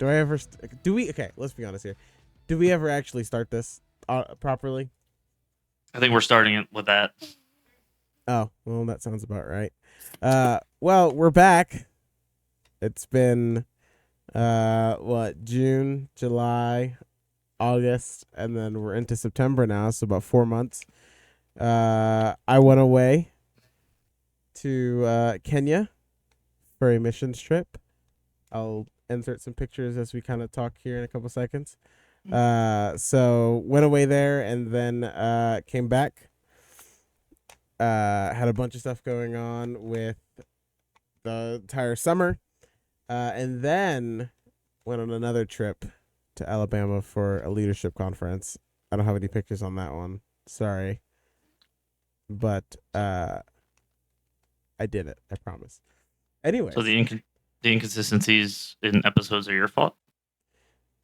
Do I ever? Do we? Okay, let's be honest here. Do we ever actually start this properly? I think we're starting it with that. Oh, well, that sounds about right. Well, we're back. It's been what, June, July, August, and then we're into September now, so about 4 months. I went away to Kenya for a missions trip. I'll insert some pictures as we kind of talk here in a couple seconds. So went away there and then came back. Had a bunch of stuff going on with the entire summer, and then went on another trip to Alabama for a leadership conference. I don't have any pictures on that one. Sorry, but I did it. I promise. So Anyways, the inconsistencies in episodes are your fault.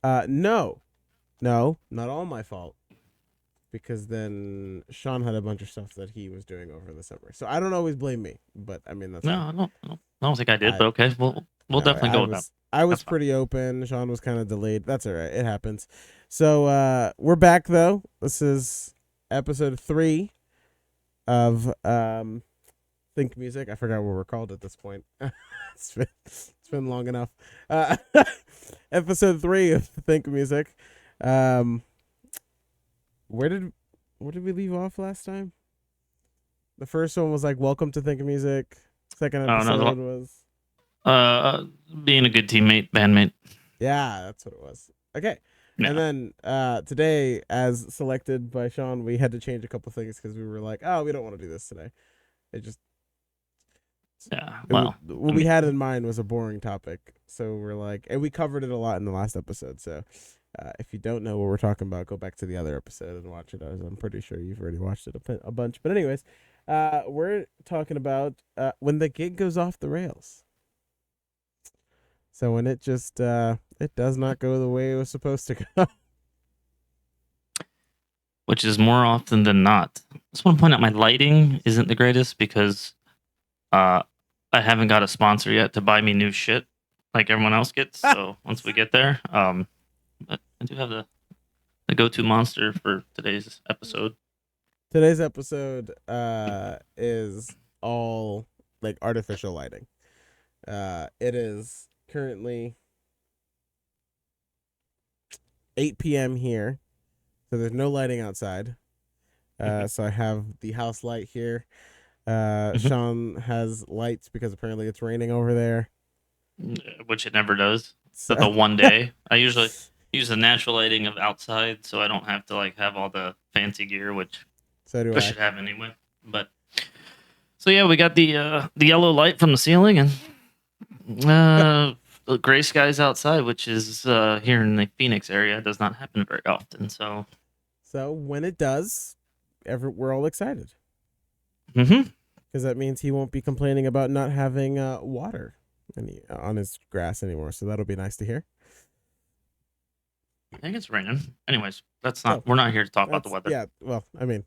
no, no, not all my fault. Because then Sean had a bunch of stuff that he was doing over the summer. So I don't always blame me, but I mean that's No, fine. I don't think I did, I but okay, we'll no, definitely go with that. I was That's fine. pretty open. Sean was kind of delayed. That's all right. It happens. So we're back though. This is episode 3 of Think Music. I forgot what we're called at this point. It's been long enough. Episode 3 of Think Music. Um, where did we leave off last time? The first one was like "Welcome to Think Music." Second Oh no, episode was being a good teammate, bandmate. yeah, that's what it was. Okay, and Yeah, then today, as selected by Sean, we had to change a couple things because we were like, oh, we don't want to do this today. It just yeah. what I we mean, had in mind was a boring topic, so we're like, and we covered it a lot in the last episode. So if you don't know what we're talking about, go back to the other episode and watch it. As I'm pretty sure you've already watched it a bunch. But anyways, we're talking about when the gig goes off the rails. So when it just it does not go the way it was supposed to go. which is more often than not. I just want to point out my lighting isn't the greatest because uh, I haven't got a sponsor yet to buy me new shit like everyone else gets. So once we get there, but I do have the go-to monster for today's episode. Today's episode is all like artificial lighting. It is currently 8 p.m. here, so there's no lighting outside. So I have the house light here. Mhm. Sean has lights because apparently it's raining over there. Which it never does. That So the one day I usually use the natural lighting of outside, so I don't have to like have all the fancy gear, which so do I I. should have anyway. But so yeah, we got the yellow light from the ceiling and the gray skies outside, which is here in the Phoenix area does not happen very often. So So when it does, we're all excited hmm because that means he won't be complaining about not having water on his grass anymore. So that'll be nice to hear. I think it's raining. Anyways, that's not. So We're not here to talk about the that's weather. yeah. Well, I mean,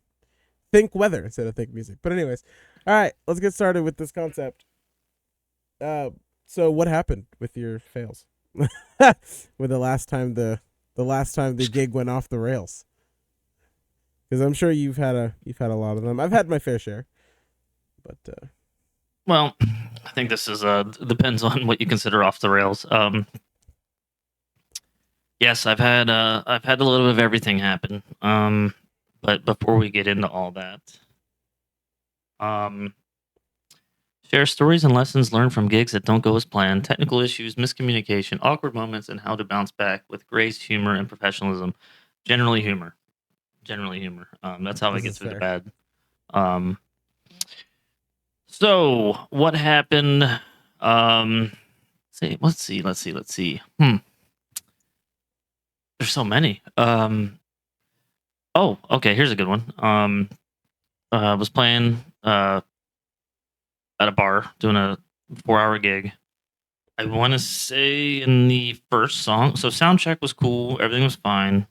think weather instead of think music. But anyways, all right, let's get started with this concept. Uh, so what happened with your fails? With the last time the gig went off the rails? Because I'm sure you've had a lot of them. I've had my fair share, but Well, I think this is depends on what you consider off the rails. Yes, I've had a little bit of everything happen. But before we get into all that, um, share stories and lessons learned from gigs that don't go as planned, technical issues, miscommunication, awkward moments, and how to bounce back with grace, humor, and professionalism. Generally, humor. Generally, humor. That's how I this get is through the fair. bad. Um, so what happened? Let's see. There's so many. Oh, okay. Here's a good one. I was playing at a bar doing a 4 hour gig. I want to say in the first song, so sound check was cool, everything was fine,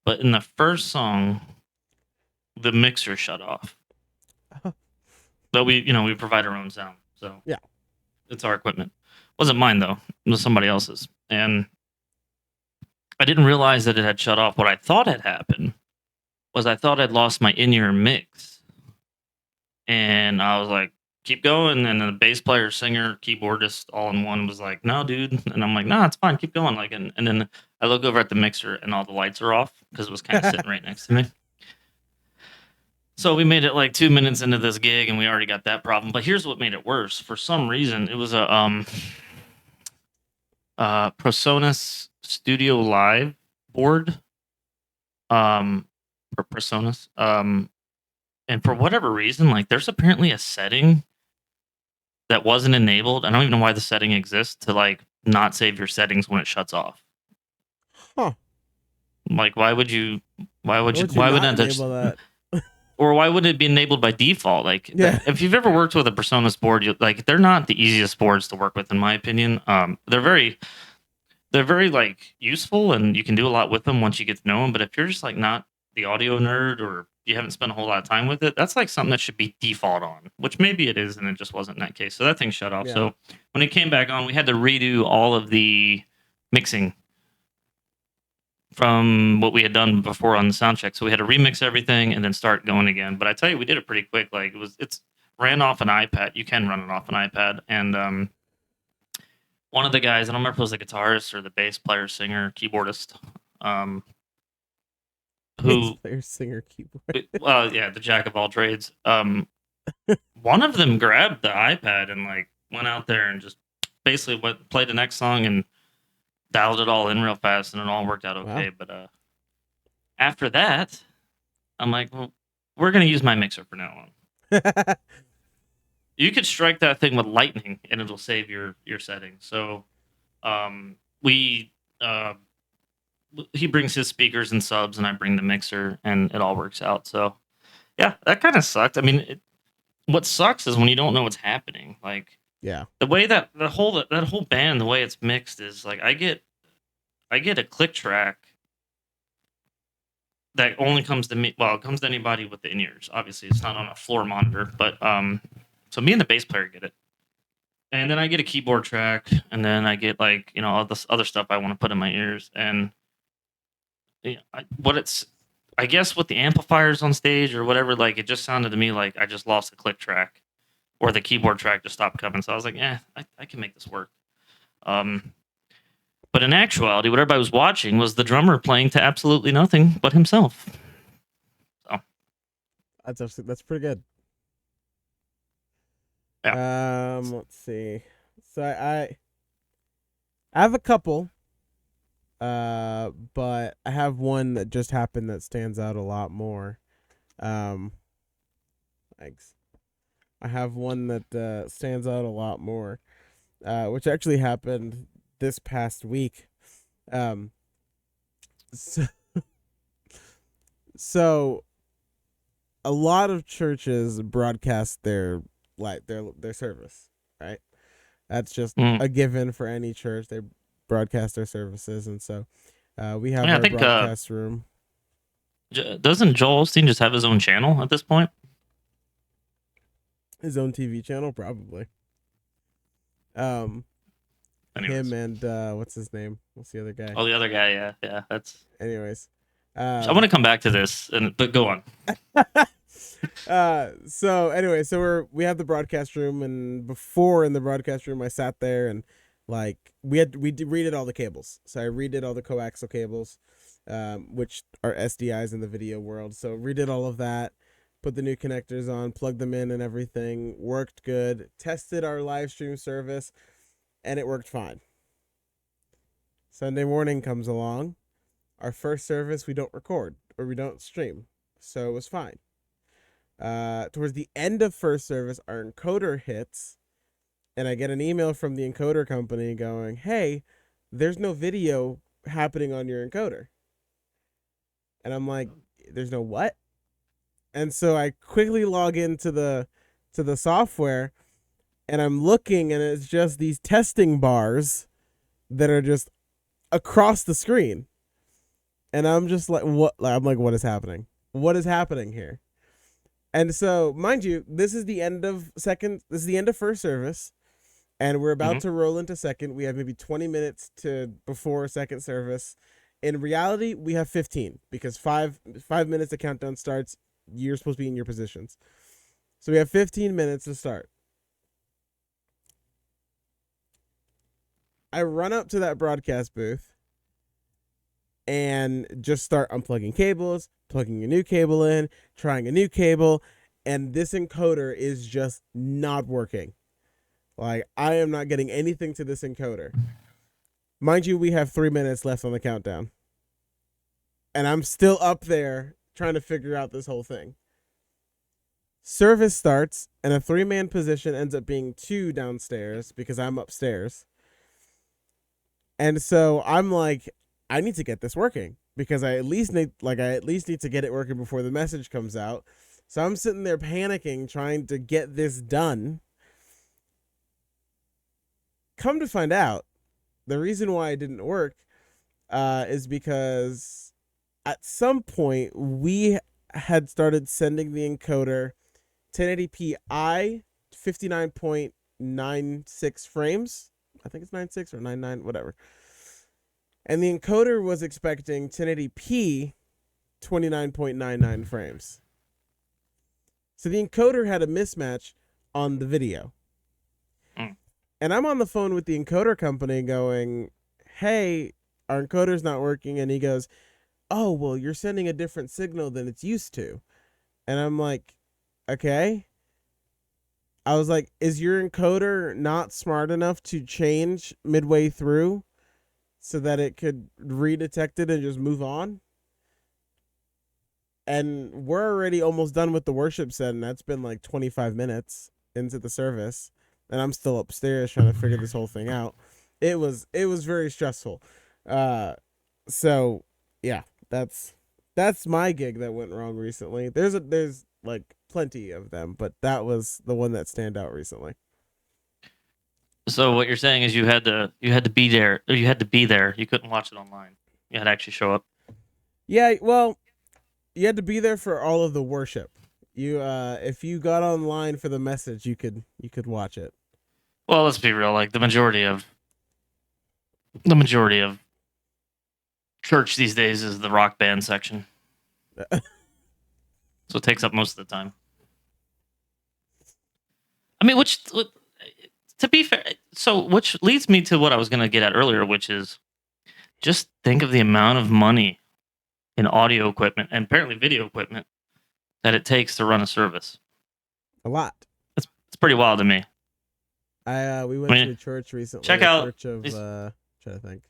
but in the first song, the mixer shut off. But we provide our own sound, so Yeah. it's our equipment. It wasn't mine though; it was somebody else's. And I didn't realize that it had shut off. What I thought had happened was I thought I'd lost my in-ear mix, and I was like, "Keep going." And then the bass player, singer, keyboardist, all in one was like, "No, dude." And I'm like, "No, it's fine. Keep going." Like, and then I look over at the mixer, and all the lights are off because it was kind of sitting right next to me. So we made it like 2 minutes into this gig, and we already got that problem. But here's what made it worse. For some reason, it was a PreSonus Studio Live board, for PreSonus. And for whatever reason, like there's apparently a setting that wasn't enabled. I don't even know why the setting exists to like not save your settings when it shuts off. Huh. Like, why would you? Why would you Why would not not enable that? or why wouldn't it be enabled by default? Like, Yeah. if you've ever worked with a PreSonus board, like they're not the easiest boards to work with, in my opinion. They're very like useful, and you can do a lot with them once you get to know them. But if you're just like not the audio nerd, or you haven't spent a whole lot of time with it, that's like something that should be default on, which maybe it is, and it just wasn't in that case. So that thing shut off. Yeah. So when it came back on, we had to redo all of the mixing from what we had done before on the sound check. So we had to remix everything and then start going again. But I tell you, we did it pretty quick. Like it's ran off an iPad. You can run it off an iPad. And one of the guys, I don't remember if it was the guitarist or the bass player, singer, keyboardist, um, Bass who, player, singer, keyboard. well, yeah, the jack of all trades. One of them grabbed the iPad and like went out there and just basically played the next song and dialed it all in real fast, and it all worked out okay. Wow. But after that, I'm like, well, we're gonna use my mixer from now on. You could strike that thing with lightning, and it'll save your settings. So, we he brings his speakers and subs, and I bring the mixer, and it all works out. So, yeah, that kind of sucked. I mean, what sucks is when you don't know what's happening. Like Yeah. the way that the whole that whole band, the way it's mixed is like I get a click track that only comes to me. Well, it comes to anybody with the in-ears. Obviously, it's not on a floor monitor, but so me and the bass player get it, and then I get a keyboard track, and then I get like all this other stuff I want to put in my ears, and I guess with the amplifiers on stage or whatever, like it just sounded to me like I just lost a click track, or the keyboard track just stopped coming. So I was like, I can make this work. But in actuality, what everybody was watching was the drummer playing to absolutely nothing but himself. So That's pretty good. Yeah. Let's see. So I have a couple, but I have one that just happened that stands out a lot more. Thanks. I have one that stands out a lot more, which actually happened this past week. So, so a lot of churches broadcast their service, right? That's just a given for any church. They broadcast their services, and so we have Yeah, I our think broadcast room. doesn't Joel Osteen just have his own channel at this point? His own TV channel, probably. Anyways. Him and what's his name? What's the other guy? Oh, the other guy, yeah. That's. Anyways, I want to come back to this, but go on. So anyway, so we have the broadcast room, and before in the broadcast room, I sat there and like we redid all the cables. So I redid all the coaxial cables, which are SDIs in the video world. So redid all of that, put the new connectors on, plugged them in, and everything worked good. Tested our live stream service, and it worked fine. Sunday morning comes along. Our first service, we don't record or we don't stream, so it was fine. Towards the end of first service, our encoder hits, and I get an email from the encoder company going, "Hey, there's no video happening on your encoder." And I'm like, "There's no what?" And so I quickly log into the software, and I'm looking, and it's just these testing bars that are just across the screen. And I'm just like, what? I'm like, what is happening? What is happening here? And so, mind you, this is the end of first service, and we're about to roll into second. We have maybe 20 minutes before second service, In reality, we have 15 because 5 minutes the countdown starts. You're supposed to be in your positions. So we have 15 minutes to start. I run up to that broadcast booth and just start unplugging cables, plugging a new cable in, trying a new cable, and this encoder is just not working. Like, I am not getting anything to this encoder. Mind you, we have 3 minutes left on the countdown. And I'm still up there trying to figure out this whole thing. Service starts, and a 3-man position ends up being 2 downstairs because I'm upstairs. And so I'm like, I need to get this working because I at least need to get it working before the message comes out. So I'm sitting there panicking, trying to get this done. Come to find out, the reason why it didn't work is because at some point we had started sending the encoder 1080p I 59.96 frames. I think it's 96 or 99, whatever. And the encoder was expecting 1080p 29.99 frames. So the encoder had a mismatch on the video. Mm. And I'm on the phone with the encoder company going, hey, our encoder's not working. And he goes, oh, well, you're sending a different signal than it's used to. And I'm like, okay. I was like, is your encoder not smart enough to change midway through so that it could redetect it and just move on? And we're already almost done with the worship set, and that's been like 25 minutes into the service. And I'm still upstairs trying to figure this whole thing out. It was very stressful. So yeah, that's my gig that went wrong recently. There's like plenty of them, but that was the one that stand out recently. So what you're saying is you had to be there, or you had to be there. You couldn't watch it online. You had to actually show up. Yeah, well, you had to be there for all of the worship. You if you got online for the message, you could watch it. Well, let's be real. Like the majority of church these days is the rock band section, so it takes up most of the time. I mean, to be fair, so which leads me to what I was going to get at earlier, which is just think of the amount of money in audio equipment and apparently video equipment that it takes to run a service. A lot. It's pretty wild to me. We I went to mean, a church recently. check A out church of these, trying to think.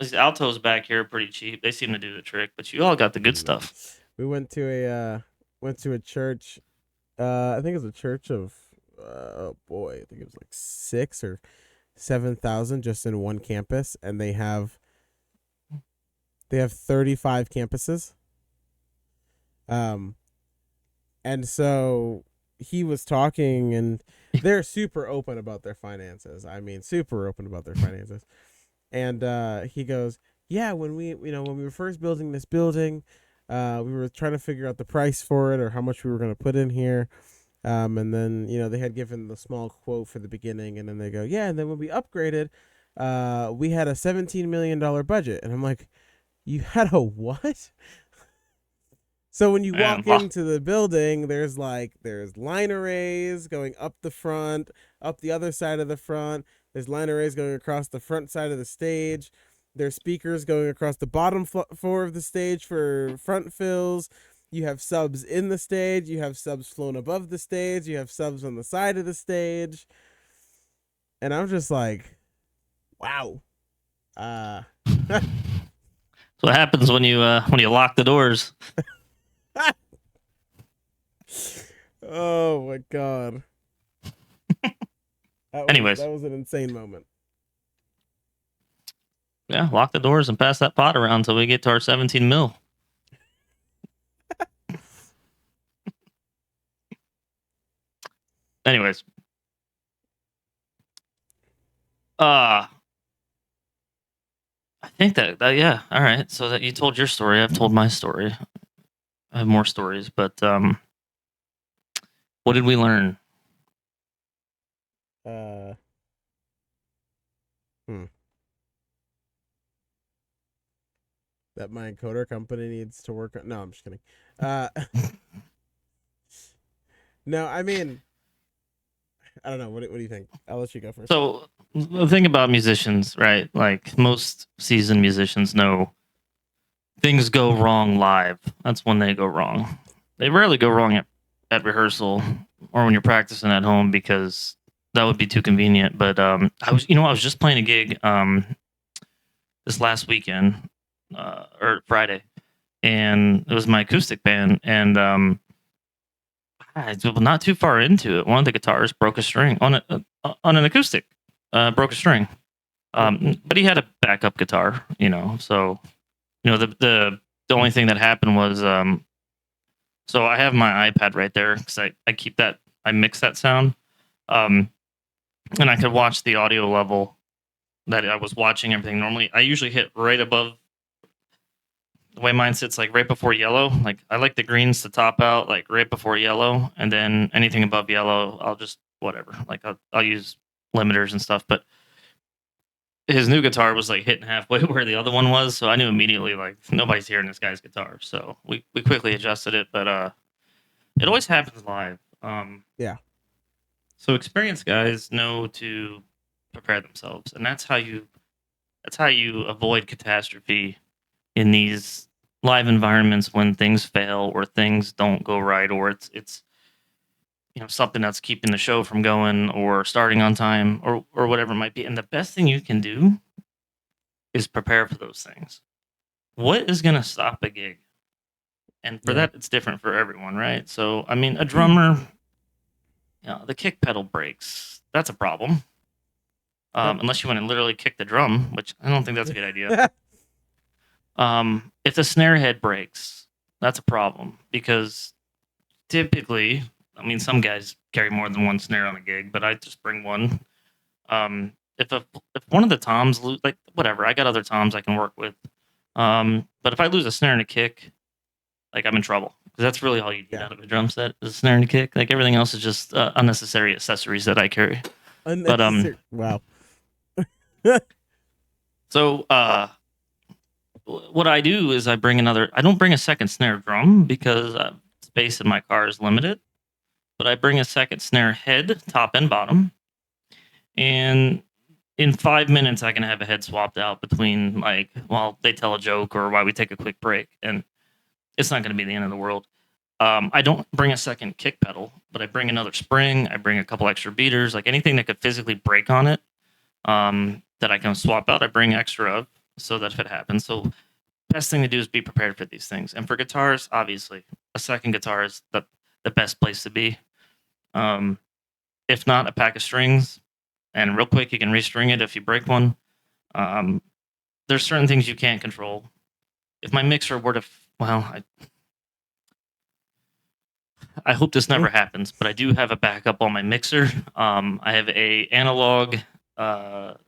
these altos back here are pretty cheap. They seem to do the trick, but you all got the good No. stuff. We went to a church. I think it was a church of oh boy, I think it was like 6 or 7,000 just in one campus, and they have 35 campuses. Um, and so he was talking, and they're super open about their finances. I mean, super open about their finances. And he goes, yeah, when we were first building this building, we were trying to figure out the price for it or how much we were going to put in here. And then, they had given the small quote for the beginning, and then they go, yeah, and then when we upgraded, we had a $17 million budget. And I'm like, you had a what? So when you Man, walk into the building, there's line arrays going up the front, up the other side of the front. There's line arrays going across the front side of the stage. There's speakers going across the bottom floor of the stage for front fills. You have subs in the stage. You have subs flown above the stage. You have subs on the side of the stage. And I'm just like, wow. that's what happens when you lock the doors. Oh my god. Anyways, That was an insane moment. yeah, lock the doors and pass that pot around until we get to our 17 mil. Anyways, I think that yeah, all right. So that you told your story, I've told my story. I have more stories, but what did we learn? Uh hmm. that my encoder company needs to work on. No, I'm just kidding. Uh, no, I mean, I don't know. What do you think? I'll let you go first. So the thing about musicians, right? Like most seasoned musicians know things go wrong live. That's when they go wrong. They rarely go wrong at rehearsal or when you're practicing at home because that would be too convenient. But I was just playing a gig this last weekend or Friday, and it was my acoustic band, and not too far into it, one of the guitarists broke a string on an acoustic, broke a string. Oh, But he had a backup guitar, so the only thing that happened was so I have my iPad right there because I keep that I mix that sound, um, and I could watch the audio level that I was watching everything. Normally, I usually hit right above the way mine sits, like right before yellow. Like I like the greens to top out, like right before yellow, and then anything above yellow, I'll just whatever. Like I'll use limiters and stuff. But his new guitar was like hitting halfway where the other one was, so I knew immediately like nobody's hearing this guy's guitar. So we quickly adjusted it, but it always happens live. yeah, So experienced guys know to prepare themselves, and that's how you avoid catastrophe in these live environments when things fail or things don't go right or it's something that's keeping the show from going or starting on time or whatever it might be. And the best thing you can do is prepare for those things. What is going to stop a gig? And for yeah, that, it's different for everyone, right? So, I mean, a drummer, the kick pedal breaks. That's a problem. yep. Unless you want to literally kick the drum, which I don't think that's a good idea. If the snare head breaks, that's a problem because typically, I mean, some guys carry more than one snare on a gig, but I just bring one. If one of the toms like whatever, I got other toms I can work with. But if I lose a snare and a kick, like I'm in trouble because that's really all you need Yeah, out of a drum set is a snare and a kick. Like everything else is just unnecessary accessories that I carry. But unnecessary. Wow. so what I do is I bring another. I don't bring a second snare drum because space in my car is limited. But I bring a second snare head, top and bottom, and in 5 minutes I can have a head swapped out between like while they tell a joke or while we take a quick break, and it's not going to be the end of the world. I don't bring a second kick pedal, but I bring another spring. I bring a couple extra beaters, like anything that could physically break on it that I can swap out. I bring extra of so that if it happens. So best thing to do is be prepared for these things. And for guitars, obviously, a second guitar is the best place to be. Um, if not, a pack of strings, and real quick, you can restring it if you break one. Um, there's certain things you can't control. If my mixer were to, well, I hope this never happens, but I do have a backup on my mixer. I have a analog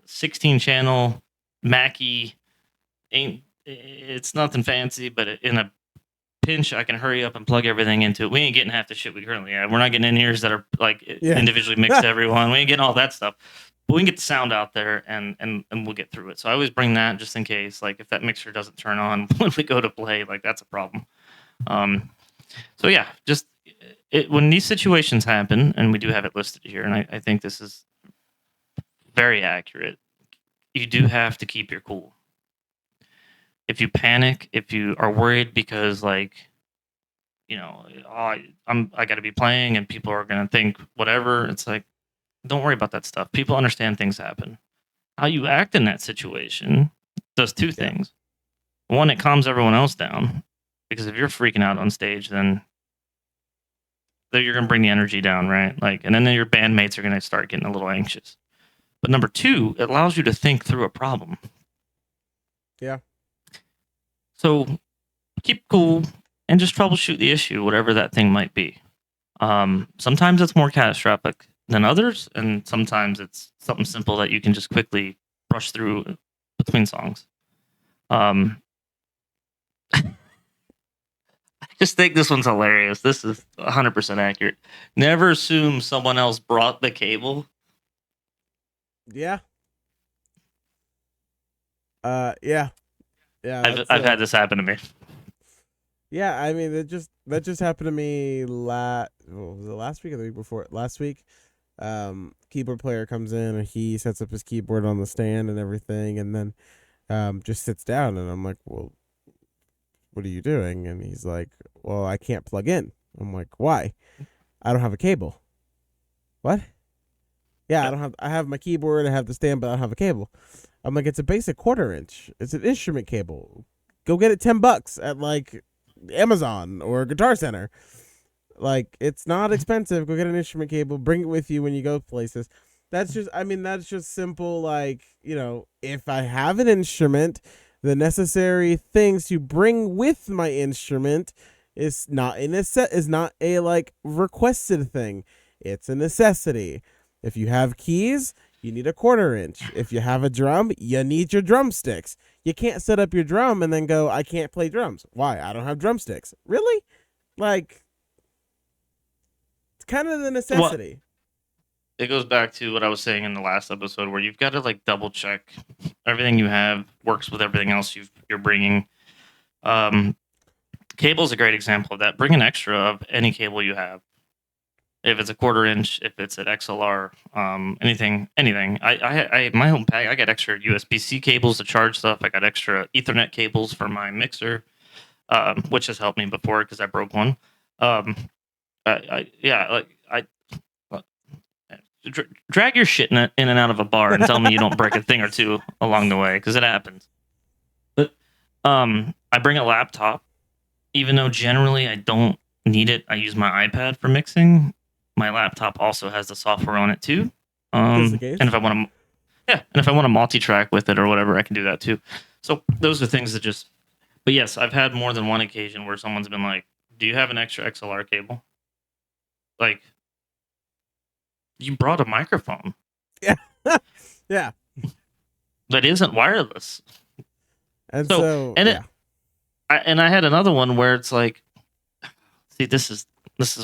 16 channel Mackie. It's nothing fancy, but in a pinch, I can hurry up and plug everything into it. We ain't getting half the shit we currently have. We're not getting in ears that are like Yeah. individually mixed to everyone. We ain't getting all that stuff. But we can get the sound out there and we'll get through it. So I always bring that just in case, like if that mixer doesn't turn on when we go to play, like that's a problem. Um, so yeah, just when these situations happen, and we do have it listed here, and I think this is very accurate. You do have to keep your cool. If you panic, if you are worried because like I got to be playing and people are going to think whatever. It's like, don't worry about that stuff. People understand things happen. How you act in that situation does two Yeah. things. One, it calms everyone else down because if you're freaking out on stage, then you're going to bring the energy down, right? Like, and then your bandmates are going to start getting a little anxious. But number two, it allows you to think through a problem. Yeah. So keep cool and just troubleshoot the issue, whatever that thing might be. Sometimes it's more catastrophic than others, and sometimes it's something simple that you can just quickly brush through between songs. I just think this one's hilarious. This is 100% accurate. Never assume someone else brought the cable. Yeah. Yeah. Yeah, I've had this happen to me. yeah. I mean, that just happened to me. Was it last week or the week before? Last week. Keyboard player comes in and he sets up his keyboard on the stand and everything, and then just sits down, and I'm like, well, what are you doing? And he's like, well, I can't plug in. I'm like, why? I don't have a cable. What? Yeah, I have my keyboard, I have the stand, but I don't have a cable. I'm like, it's a basic 1/4 inch. It's an instrument cable. Go get it $10 at like Amazon or Guitar Center. Like, it's not expensive. Go get an instrument cable. Bring it with you when you go places. That's just simple. Like, if I have an instrument, the necessary things to bring with my instrument is not a like requested thing. It's a necessity. If you have keys, you need a 1/4 inch. If you have a drum, you need your drumsticks. You can't set up your drum and then go, I can't play drums. Why? I don't have drumsticks. Really? Like, it's kind of the Well, necessity. it goes back to what I was saying in the last episode, where you've got to like double check everything you have works with everything else you're bringing. Um, Cable is a great example of that. Bring an extra of any cable you have. If it's a 1/4 inch, if it's an XLR, anything. I my home pack. I got extra USB-C cables to charge stuff. I got extra Ethernet cables for my mixer, which has helped me before because I broke one. Um, yeah, like uh, drag your shit in and out of a bar and tell me you don't break a thing or two along the way, because it happens. But I bring a laptop, even though generally I don't need it. I use my iPad for mixing. My laptop also has the software on it too. Just the And case. if I want to, yeah, and if I want to multi-track with it or whatever, I can do that too. So those are things that just. But yes, I've had more than one occasion where someone's been like, "Do you have an extra XLR cable?" Like, you brought a microphone. Yeah. Yeah. That isn't wireless. And So, so, and yeah. I had another one where it's like, see, this is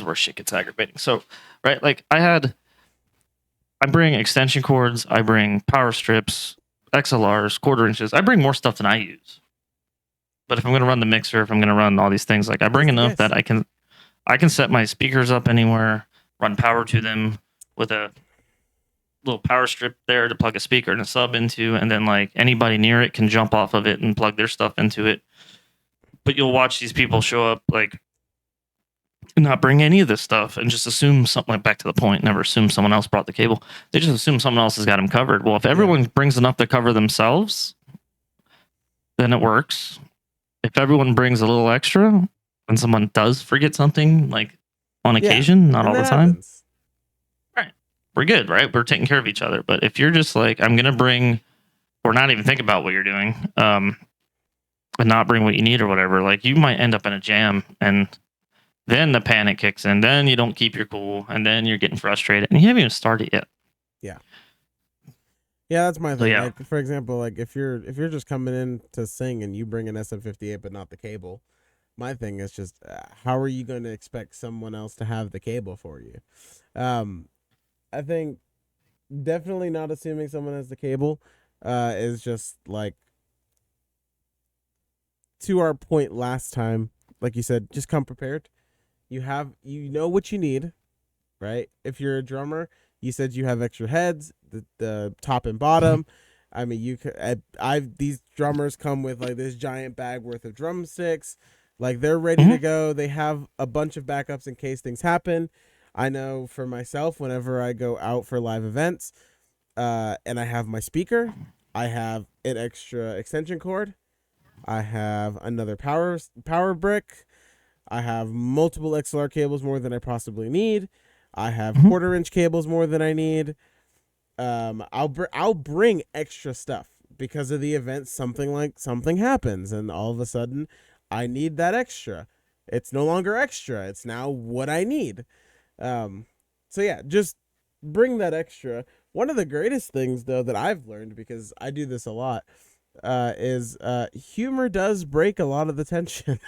where shit gets aggravating. So, right, like I bring extension cords, I bring power strips, XLRs, 1/4 inches. I bring more stuff than I use. But if I'm going to run the mixer, if I'm going to run all these things, like I bring Just the enough case. that I can set my speakers up anywhere, run power to them with a little power strip there to plug a speaker and a sub into, and then like anybody near it can jump off of it and plug their stuff into it. But you'll watch these people show up like not bring any of this stuff and just assume something, like back to the point, never assume someone else brought the cable. They just assume someone else has got them covered. Well, if everyone brings enough to cover themselves, then it works. If everyone brings a little extra and someone does forget something, like on occasion, not And all the that time, happens. right, we're good, right? We're taking care of each other. But if you're just like, I'm going to bring, or not even think about what you're doing, and not bring what you need or whatever, like you might end up in a jam, and then the panic kicks in. Then you don't keep your cool, and then you're getting frustrated, and you haven't even started yet. Yeah. Yeah, that's my So thing. yeah, Like, for example, like if you're just coming in to sing and you bring an SM58 but not the cable, my thing is just how are you going to expect someone else to have the cable for you? I think definitely not assuming someone has the cable is just like, to our point last time, like you said, just come prepared. You know what you need, right? If you're a drummer, you said you have extra heads, the top and bottom. I mean, you could. These drummers come with like this giant bag worth of drumsticks, like they're ready to go. They have a bunch of backups in case things happen. I know for myself, whenever I go out for live events, and I have my speaker, I have an extra extension cord. I have another power brick. I have multiple XLR cables more than I possibly need. I have 1/4 inch cables more than I need. I'll bring extra stuff because of the event. Something happens, and all of a sudden, I need that extra. It's no longer extra. It's now what I need. So yeah, just bring that extra. One of the greatest things though that I've learned, because I do this a lot, is humor does break a lot of the tension.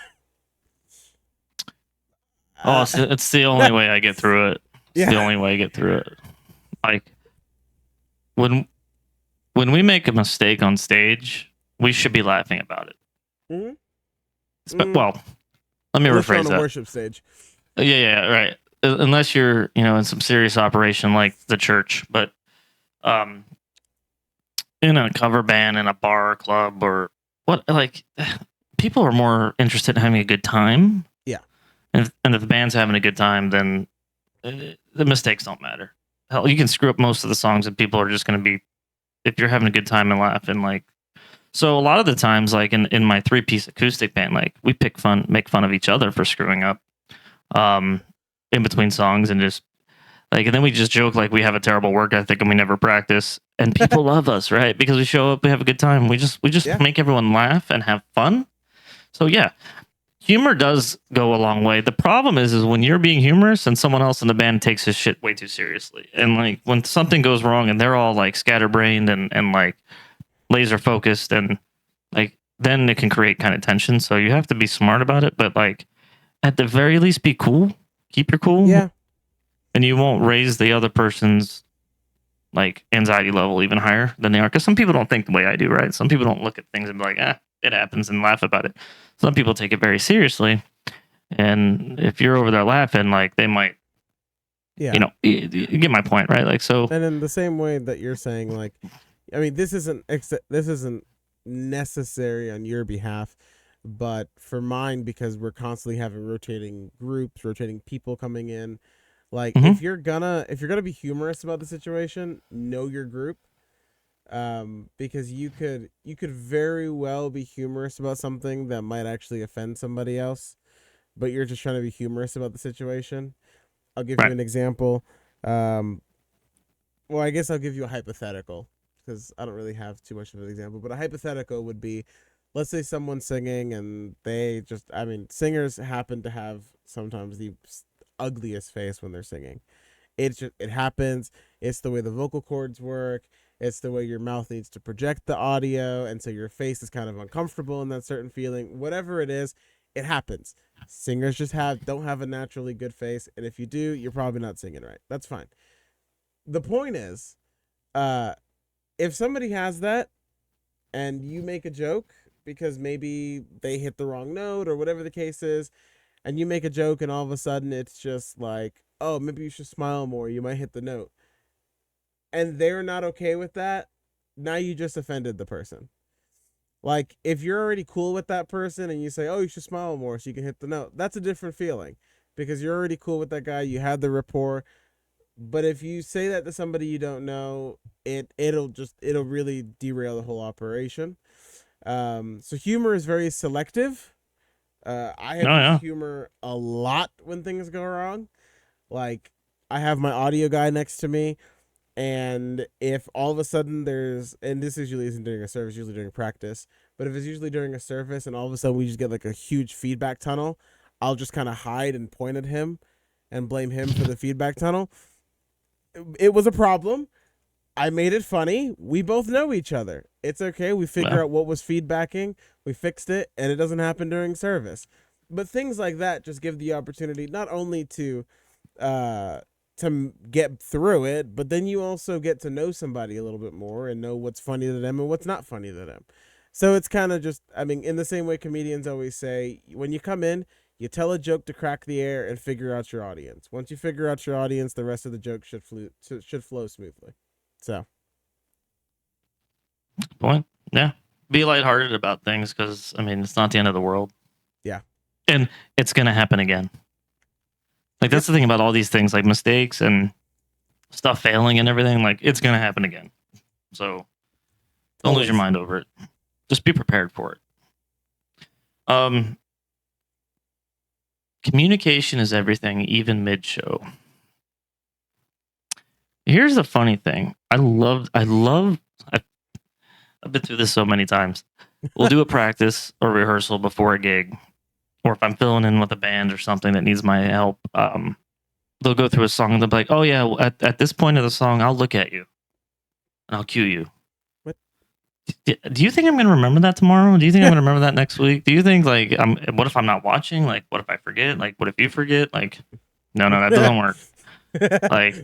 oh, it's the only way I get through it. It's the Yeah. only way I get through it. Like when we make a mistake on stage, we should be laughing about it. Mhm. Mm, Well, let me unless you're on rephrase a that. worship stage. Yeah, right. Unless you're, in some serious operation like the church, but um, in a cover band in a bar or club or what, like people are more interested in having a good time. Yeah. And if the band's having a good time, then the mistakes don't matter. Hell, you can screw up most of the songs, and people are just going to be, if you're having a good time and laughing, like. So a lot of the times, like in my 3-piece acoustic band, like we make fun of each other for screwing up, um, in between songs, and just like, and then we just joke like we have a terrible work ethic and we never practice, and people love us, right? Because we show up, we have a good time, we just Yeah. make everyone laugh and have fun. So yeah, humor does go a long way. The problem is when you're being humorous and someone else in the band takes his shit way too seriously, and like when something goes wrong and they're all like scatterbrained and like laser focused, and like then it can create kind of tension. So you have to be smart about it, but like at the very least be cool, keep your cool, Yeah. and you won't raise the other person's like anxiety level even higher than they are. Because some people don't think the way I do, right? Some people don't look at things and be like, it happens, and laugh about it. Some people take it very seriously, and if you're over there laughing, like they might, Yeah. you get my point, right? Like so, And in the same way that you're saying, like, I mean, this isn't necessary on your behalf, but for mine, because we're constantly having rotating groups, rotating people coming in. Like, mhm, if you're gonna be humorous about the situation, know your group, because you could very well be humorous about something that might actually offend somebody else, but you're just trying to be humorous about the situation. I'll give you right, an example. Um, well, I guess I'll give you a hypothetical because I don't really have too much of an example, but a hypothetical would be, let's say someone's singing and they just, I mean, singers happen to have sometimes the ugliest face when they're singing. It happens. It's the way the vocal cords work. It's the way your mouth needs to project the audio, and so your face is kind of uncomfortable in that certain feeling. Whatever it is, it happens. Singers just don't have a naturally good face, and if you do, you're probably not singing right. That's fine. The point is, uh, if somebody has that and you make a joke because maybe they hit the wrong note or whatever the case is, and you make a joke and all of a sudden it's just like, oh, maybe you should smile more, you might hit the note, and they're not okay with that, now you just offended the person. Like, if you're already cool with that person and you say, oh, you should smile more so you can hit the note, that's a different feeling because you're already cool with that guy, you had the rapport. But if you say that to somebody you don't know, it'll really derail the whole operation. So humor is very selective. I oh have used yeah, humor a lot when things go wrong. Like, I have my audio guy next to me, and if all of a sudden and this usually isn't during a service, usually during practice, but if it's usually during a service and all of a sudden we just get like a huge feedback tunnel, I'll just kind of hide and point at him and blame him for the feedback tunnel. It was a problem. I made it funny. We both know each other. It's okay. We yeah, figure out what was feedbacking. We fixed it, and it doesn't happen during service. But things like that just give the opportunity not only uh, to get through it, but then you also get to know somebody a little bit more and know what's funny to them and what's not funny to them. So it's kind of just, I mean, in the same way comedians always say, when you come in, you tell a joke to crack the air and figure out your audience. Once you figure out your audience, the rest of the joke should flow smoothly. So, point, yeah. Be lighthearted about things because I mean it's not the end of the world, yeah. and it's gonna happen again. Like Yep. that's the thing about all these things, like mistakes and stuff failing and everything. Like it's gonna happen again. So don't lose your Always. mind over it. Just be prepared for it. Um, Communication is everything, even mid-show. Here's the funny thing. I've, I've been through this so many times. We'll do a practice or rehearsal before a gig, or if I'm filling in with a band or something that needs my help. They'll go through a song and they'll be like, "Oh yeah, at this point of the song, I'll look at you and I'll cue you." What? Do you think I'm going to remember that tomorrow? Do you think I'm going to remember that next week? Do you think like what if I'm not watching? Like what if I forget? Like what if you forget? Like no, that doesn't work. Like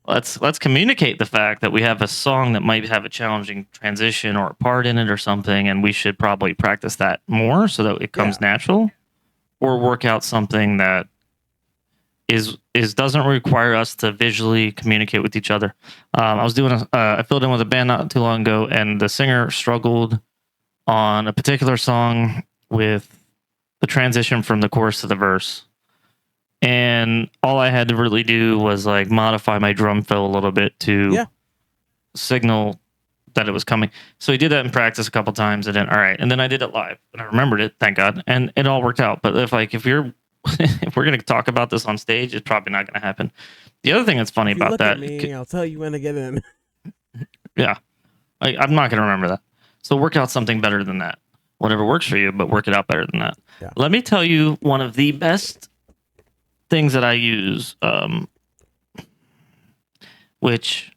let's communicate the fact that we have a song that might have a challenging transition or a part in it or something, and we should probably practice that more so that it comes natural, or work out something that is doesn't require us to visually communicate with each other. I filled in with a band not too long ago, and the singer struggled on a particular song with the transition from the chorus to the verse. And all I had to really do was like modify my drum fill a little bit to signal that it was coming. So he did that in practice a couple times, and then all right, and then I did it live, and I remembered it, thank God, and it all worked out. But if you're if we're gonna talk about this on stage, it's probably not gonna happen. The other thing that's funny If you about look that, at me, I'll tell you when to get in. yeah, I'm not gonna remember that. So work out something better than that. Whatever works for you, but work it out better than that. Yeah. Let me tell you one of the best things that I use, which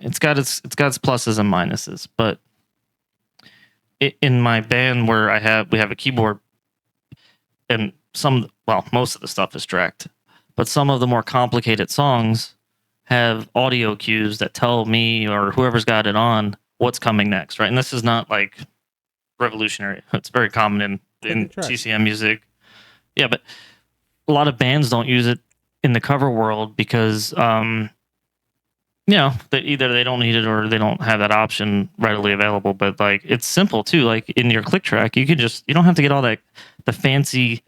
it's got its pluses and minuses, but in my band where we have a keyboard, and most of the stuff is tracked, but some of the more complicated songs have audio cues that tell me or whoever's got it on what's coming next, right? And this is not like revolutionary. It's very common in CCM music. Yeah, but a lot of bands don't use it in the cover world because either they don't need it or they don't have that option readily available. But like it's simple too. Like in your click track, you don't have to get all that the fancy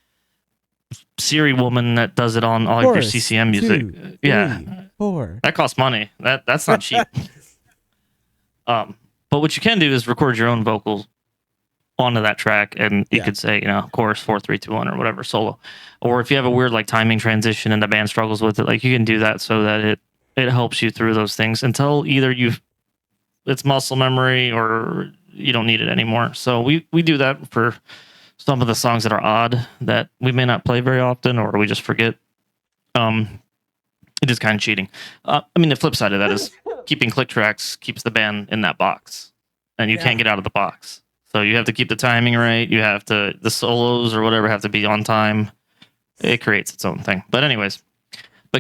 Siri woman that does it on all of your CCM music. 2, 3, 4. That costs money. That's not cheap. But what you can do is record your own vocals onto that track, and you could say, chorus 4, 3, 2, 1 or whatever solo. Or if you have a weird like timing transition and the band struggles with it, like you can do that so that it helps you through those things until either it's muscle memory or you don't need it anymore. So we do that for some of the songs that are odd that we may not play very often or we just forget. It is kind of cheating. The flip side of that is keeping click tracks keeps the band in that box, and you can't get out of the box. So you have to keep the timing right. You have to, the solos or whatever have to be on time. It creates its own thing. But anyways,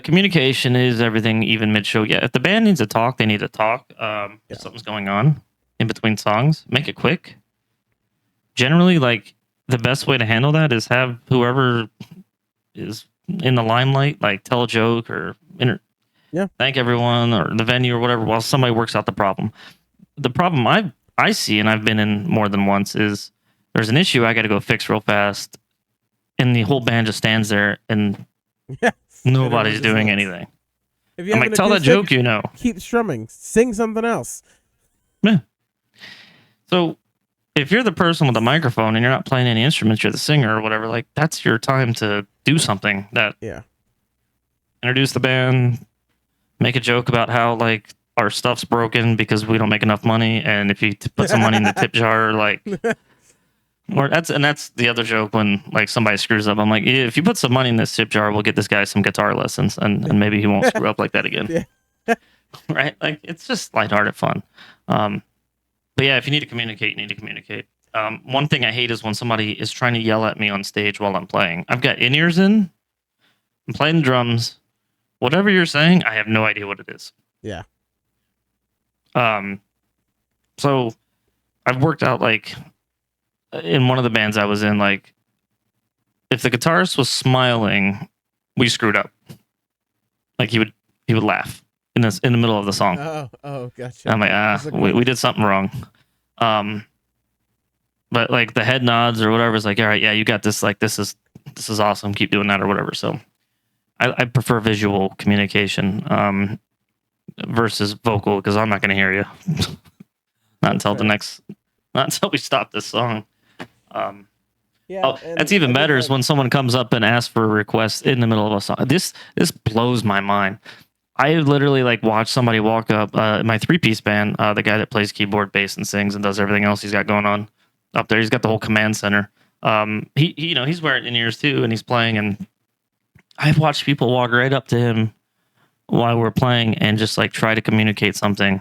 communication is everything, even mid-show. Yeah, if the band needs to talk, they need to talk. If something's going on in between songs, make it quick. Generally, like the best way to handle that is have whoever is in the limelight, like tell a joke or thank everyone or the venue or whatever while somebody works out the problem. The problem I see, and I've been in more than once, is there's an issue I got to go fix real fast, and the whole band just stands there and nobody's doing anything. If you I'm like, tell that joke, keep strumming, sing something else. Yeah. So if you're the person with the microphone and you're not playing any instruments, you're the singer or whatever, like that's your time to do something that introduce the band, make a joke about how like our stuff's broken because we don't make enough money, and if you put some money in the tip jar, like, or that's the other joke when like somebody screws up. I'm like, if you put some money in this tip jar, we'll get this guy some guitar lessons, and maybe he won't screw up like that again. Right? Like it's just lighthearted fun. But yeah, if you need to communicate, you need to communicate. One thing I hate is when somebody is trying to yell at me on stage while I'm playing. I've got in-ears in. I'm playing the drums. Whatever you're saying, I have no idea what it is. Yeah. So I've worked out like in one of the bands I was in, like if the guitarist was smiling, we screwed up. Like he would laugh in the middle of the song. Oh, gotcha. I'm like, we did something wrong. But like the head nods or whatever is like, all right, yeah, you got this. Like this is awesome. Keep doing that or whatever. So I prefer visual communication versus vocal because I'm not going to hear you. not until we stop this song. That's even better is when someone comes up and asks for a request in the middle of a song. This blows my mind. I literally like watched somebody walk up my 3-piece band, the guy that plays keyboard, bass, and sings and does everything else he's got going on up there. He's got the whole command center. He's wearing in-ears too, and he's playing. And I've watched people walk right up to him while we're playing and just like try to communicate something,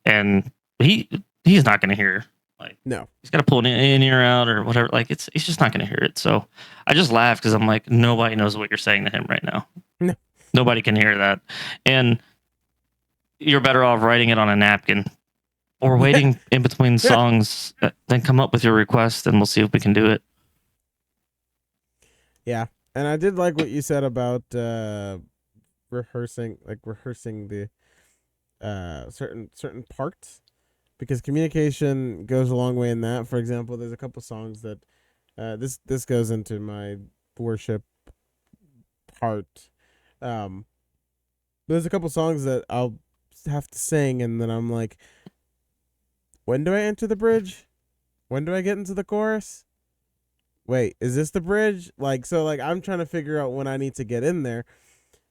and he's not going to hear. Like, no, he's got to pull an in-ear out or whatever. Like he's just not going to hear it. So I just laugh because I'm like, nobody knows what you're saying to him right now. No. Nobody can hear that. And you're better off writing it on a napkin or waiting in between songs, then come up with your request and we'll see if we can do it. Yeah. And I did like what you said about rehearsing the certain parts, because communication goes a long way in that. For example, there's a couple songs that this goes into my worship part. Um, there's a couple songs that I'll have to sing, and then I'm like, when do I enter the bridge? When do I get into the chorus? Wait, is this the bridge? Like I'm trying to figure out when I need to get in there.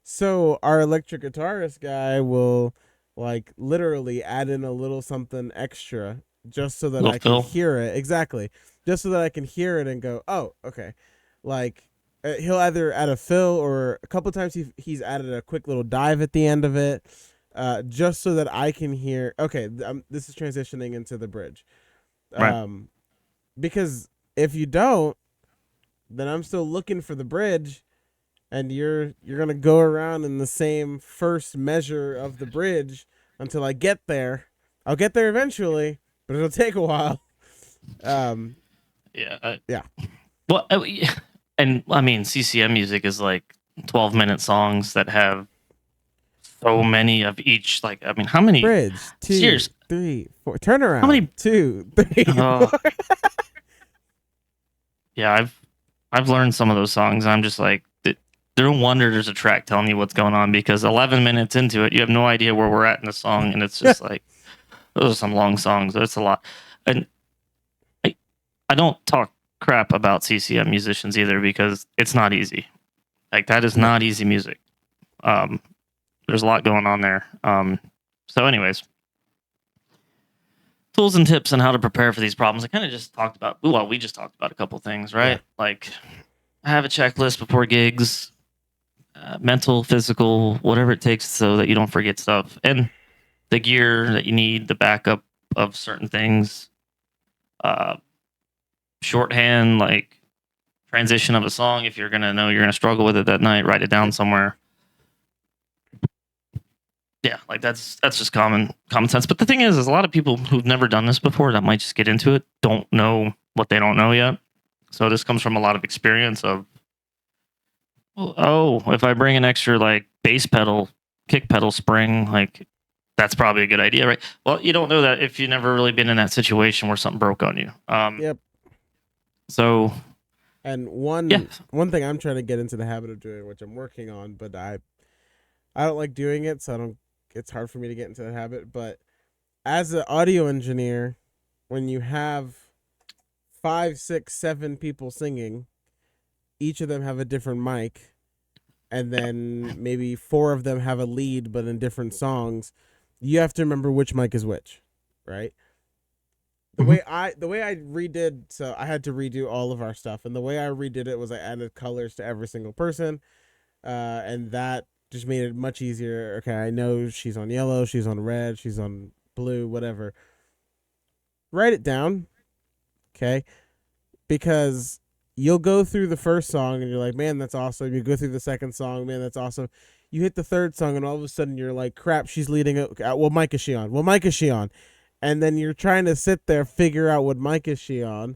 So our electric guitarist guy will like literally add in a little something extra just so that Little I can Phil. hear it. Exactly. Just so that I can hear it and go, "Oh, okay." Like he'll either add a fill, or a couple times he's added a quick little dive at the end of it, just so that I can hear. Okay, this is transitioning into the bridge. Right. Um, because if you don't, then I'm still looking for the bridge, and you're gonna go around in the same first measure of the bridge until I get there. I'll get there eventually, but it'll take a while. Um, Yeah. yeah, Well, and I mean, CCM music is like 12-minute songs that have so many of each. Like, I mean, how many? bridge two, Serious? three, four, How turnaround many? 2, 3, 4. Uh, yeah, I've learned some of those songs. I'm just like, no wonder there's a track telling you what's going on, because 11 minutes into it, you have no idea where we're at in the song, and it's just like, those are some long songs. That's a lot, and I I don't talk crap about CCM musicians either, because it's not easy. Like, that is No, not easy music. Um, there's a lot going on there. So, anyways, tools and tips on how to prepare for these problems. I kind of just talked about. Well, we just talked about a couple things, yeah, right? Like, have a checklist before gigs, mental, physical, whatever it takes, so that you don't forget stuff, and the gear that you need, the backup of certain things, uh, shorthand, like transition of a song. If you're gonna know you're gonna struggle with it that night, write it down somewhere. Yeah, like that's just common sense. But the thing is a lot of people who've never done this before, that might just get into it, don't know what they don't know yet. So this comes from a lot of experience of, well, oh, if I bring an extra like bass pedal, kick pedal spring, like that's probably a good idea, right? Well, you don't know that if you've never really been in that situation where something broke on you. yep. So And yeah, one thing I'm trying to get into the habit of doing, which I'm working on, but I don't like doing it, so I don't. It's hard for me to get into that habit. But as an audio engineer, when you have 5, 6, 7 people singing, each of them have a different mic, and then maybe 4 of them have a lead but in different songs, you have to remember which mic is which, right? mhm. The way I redid, so I had to redo all of our stuff, and the way I redid it was I added colors to every single person, and that just made it much easier. Okay, I know she's on yellow, she's on red, she's on blue, whatever. Write it down, okay? Because you'll go through the first song and you're like, man, that's awesome. You go through the second song, man, that's awesome. You hit the third song and all of a sudden you're like, crap, she's leading it. What mic is she on? What mic is she on? And then you're trying to sit there, figure out what mic is she on,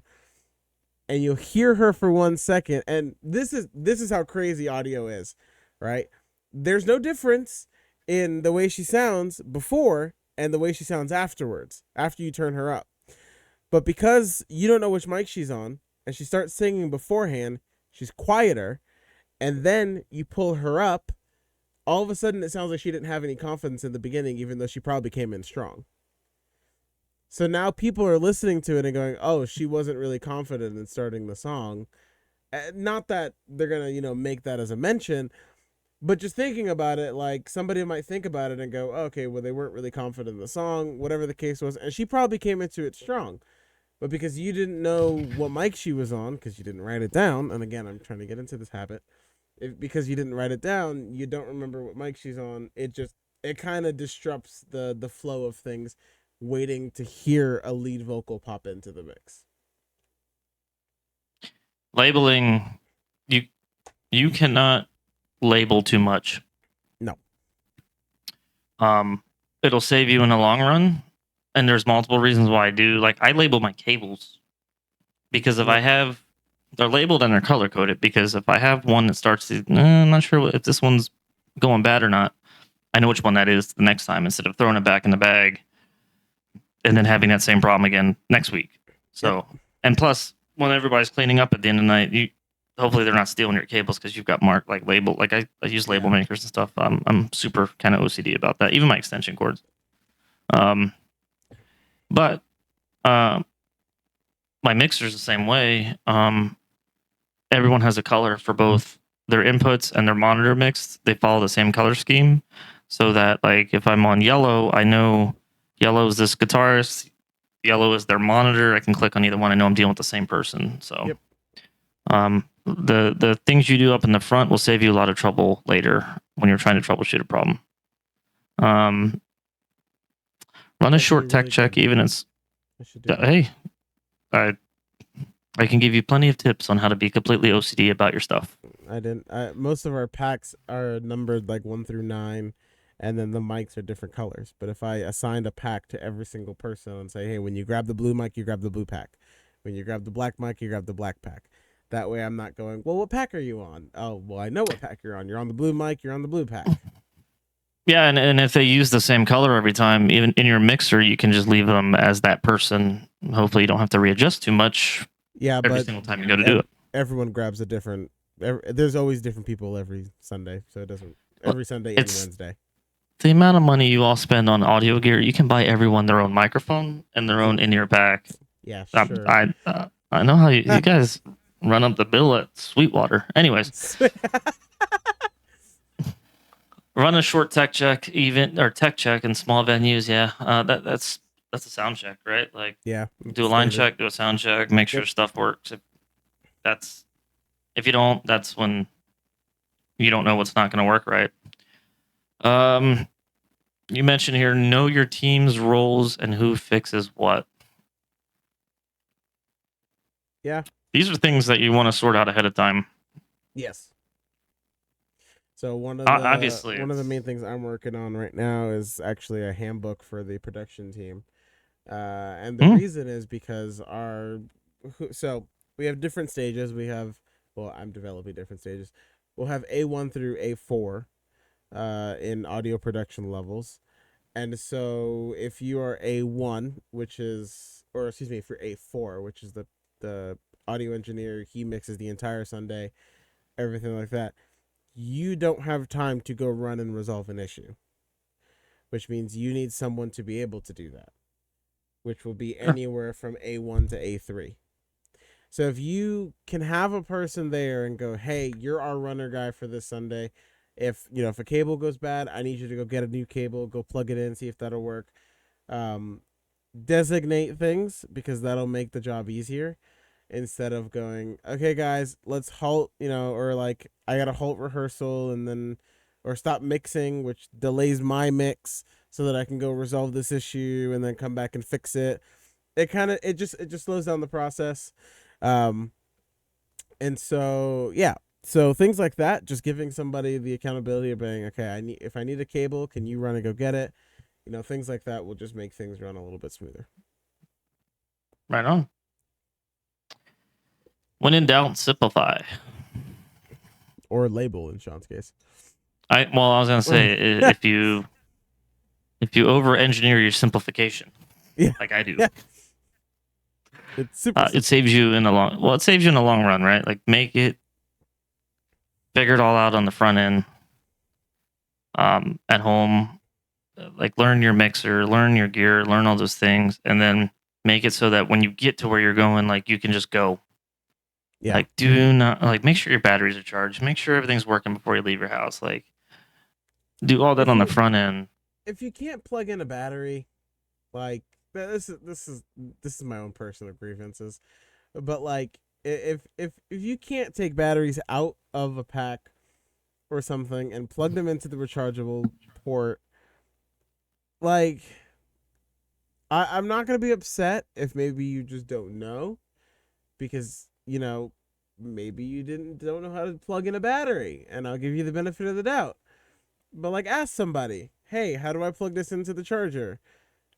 and you'll hear her for 1 second. And this is how crazy audio is, right? There's no difference in the way she sounds before and the way she sounds afterwards, after you turn her up. But because you don't know which mic she's on, and she starts singing beforehand, she's quieter, and then you pull her up, all of a sudden it sounds like she didn't have any confidence in the beginning, even though she probably came in strong. So now people are listening to it and going, oh, she wasn't really confident in starting the song. Not that they're going to, make that as a mention, but just thinking about it, like somebody might think about it and go, oh, okay, well, they weren't really confident in the song, whatever the case was. And she probably came into it strong. But because you didn't know what mic she was on, because you didn't write it down, and again, I'm trying to get into this habit, because you didn't write it down, you don't remember what mic she's on. It kind of disrupts the flow of things, waiting to hear a lead vocal pop into the mix. Labeling, you you cannot label too much. Um, it'll save you in the long run, and there's multiple reasons why I do. Like I label my cables because if I Yep. have they're labeled and they're color coded because if I have one that starts to, I'm not sure if this one's going bad or not. I know which one that is the next time instead of throwing it back in the bag and then having that same problem again next week. Yep. So, and plus, when everybody's cleaning up at the end of the night, hopefully they're not stealing your cables because you've got marked like label. Like I use label Yeah. makers and stuff. I'm super kind of OCD about that. Even my extension cords. Um, but uh, my mixer's the same way. Everyone has a color for both their inputs and their monitor mix. They follow the same color scheme, so that like if I'm on yellow, I know yellow is this guitarist, yellow is their monitor. I can click on either one. I know I'm dealing with the same person. So Yep. the things you do up in the front will save you a lot of trouble later when you're trying to troubleshoot a problem. Um, run a Actually, short tech really check, good. even it's I should do that. hey, I I can give you plenty of tips on how to be completely OCD about your stuff. I didn't. Most of our packs are numbered like 1 through 9, and then the mics are different colors. But if I assigned a pack to every single person and say, hey, when you grab the blue mic, you grab the blue pack. When you grab the black mic, you grab the black pack. That way, I'm not going, well, what pack are you on? Oh, well, I know what pack you're on. You're on the blue mic. You're on the blue pack. Yeah, and if they use the same color every time, even in your mixer, you can just leave them as that person. Hopefully, you don't have to readjust too much Yeah, every but single time you go to do it. everyone grabs a different. There's always different people every Sunday, so it doesn't. Well, Every Sunday and it's Wednesday. the amount of money you all spend on audio gear. You can buy everyone their own microphone and their own in-ear pack. Yeah, sure. I know how you guys run up the bill at Sweetwater. Anyways, run a short tech check, even or tech check in small venues. Yeah, that's a sound check, right? Like Yeah, do a line standard. check, do a sound check, make sure Yep. stuff works. That's if you don't, that's when you don't know what's not going to work right. Um, you mentioned here know your team's roles and who fixes what. Yeah. These are things that you want to sort out ahead of time. Yes. So Obviously, one of the it's main things I'm working on right now is actually a handbook for the production team, and the mm, reason is because so we have different stages. We have I'm developing different stages. We'll have A1 through A4 in audio production levels, and so if you are A1, which is or excuse me, if you're A4, which is the audio engineer, he mixes the entire Sunday, everything like that, you don't have time to go run and resolve an issue, which means you need someone to be able to do that, which will be sure. anywhere from A1 to A3. So if you can have a person there and go, hey, you're our runner guy for this Sunday. If a cable goes bad, I need you to go get a new cable, go plug it in, see if that'll work. Um, Designate things because that'll make the job easier instead of going, okay, guys, let's halt, or like I got to halt rehearsal and then, or stop mixing, which delays my mix so that I can go resolve this issue and then come back and fix it. It just slows down the process. Um, and so, yeah. So things like that, just giving somebody the accountability of being, okay, if I need a cable, can you run and go get it? Things like that will just make things run a little bit smoother. Right on. When in doubt, simplify. Or label in Sean's case. I was gonna say if you over engineer your simplification, Yeah. like I do, Yeah. It's super it simple. saves you in the long. Well, it saves you in the long run, right? Like make it figure it all out on the front end. At home, like learn your mixer, learn your gear, learn all those things, and then make it so that when you get to where you're going, like you can just go. Yeah. Like do not like make sure your batteries are charged. Make sure everything's working before you leave your house. Like do all that If on the you front end. if you can't plug in a battery, like this is my own personal grievances, but like if you can't take batteries out of a pack or something and plug them into the rechargeable port, like I'm not gonna be upset if maybe you just don't know because maybe you don't know how to plug in a battery, and I'll give you the benefit of the doubt. But like, ask somebody, hey, how do I plug this into the charger?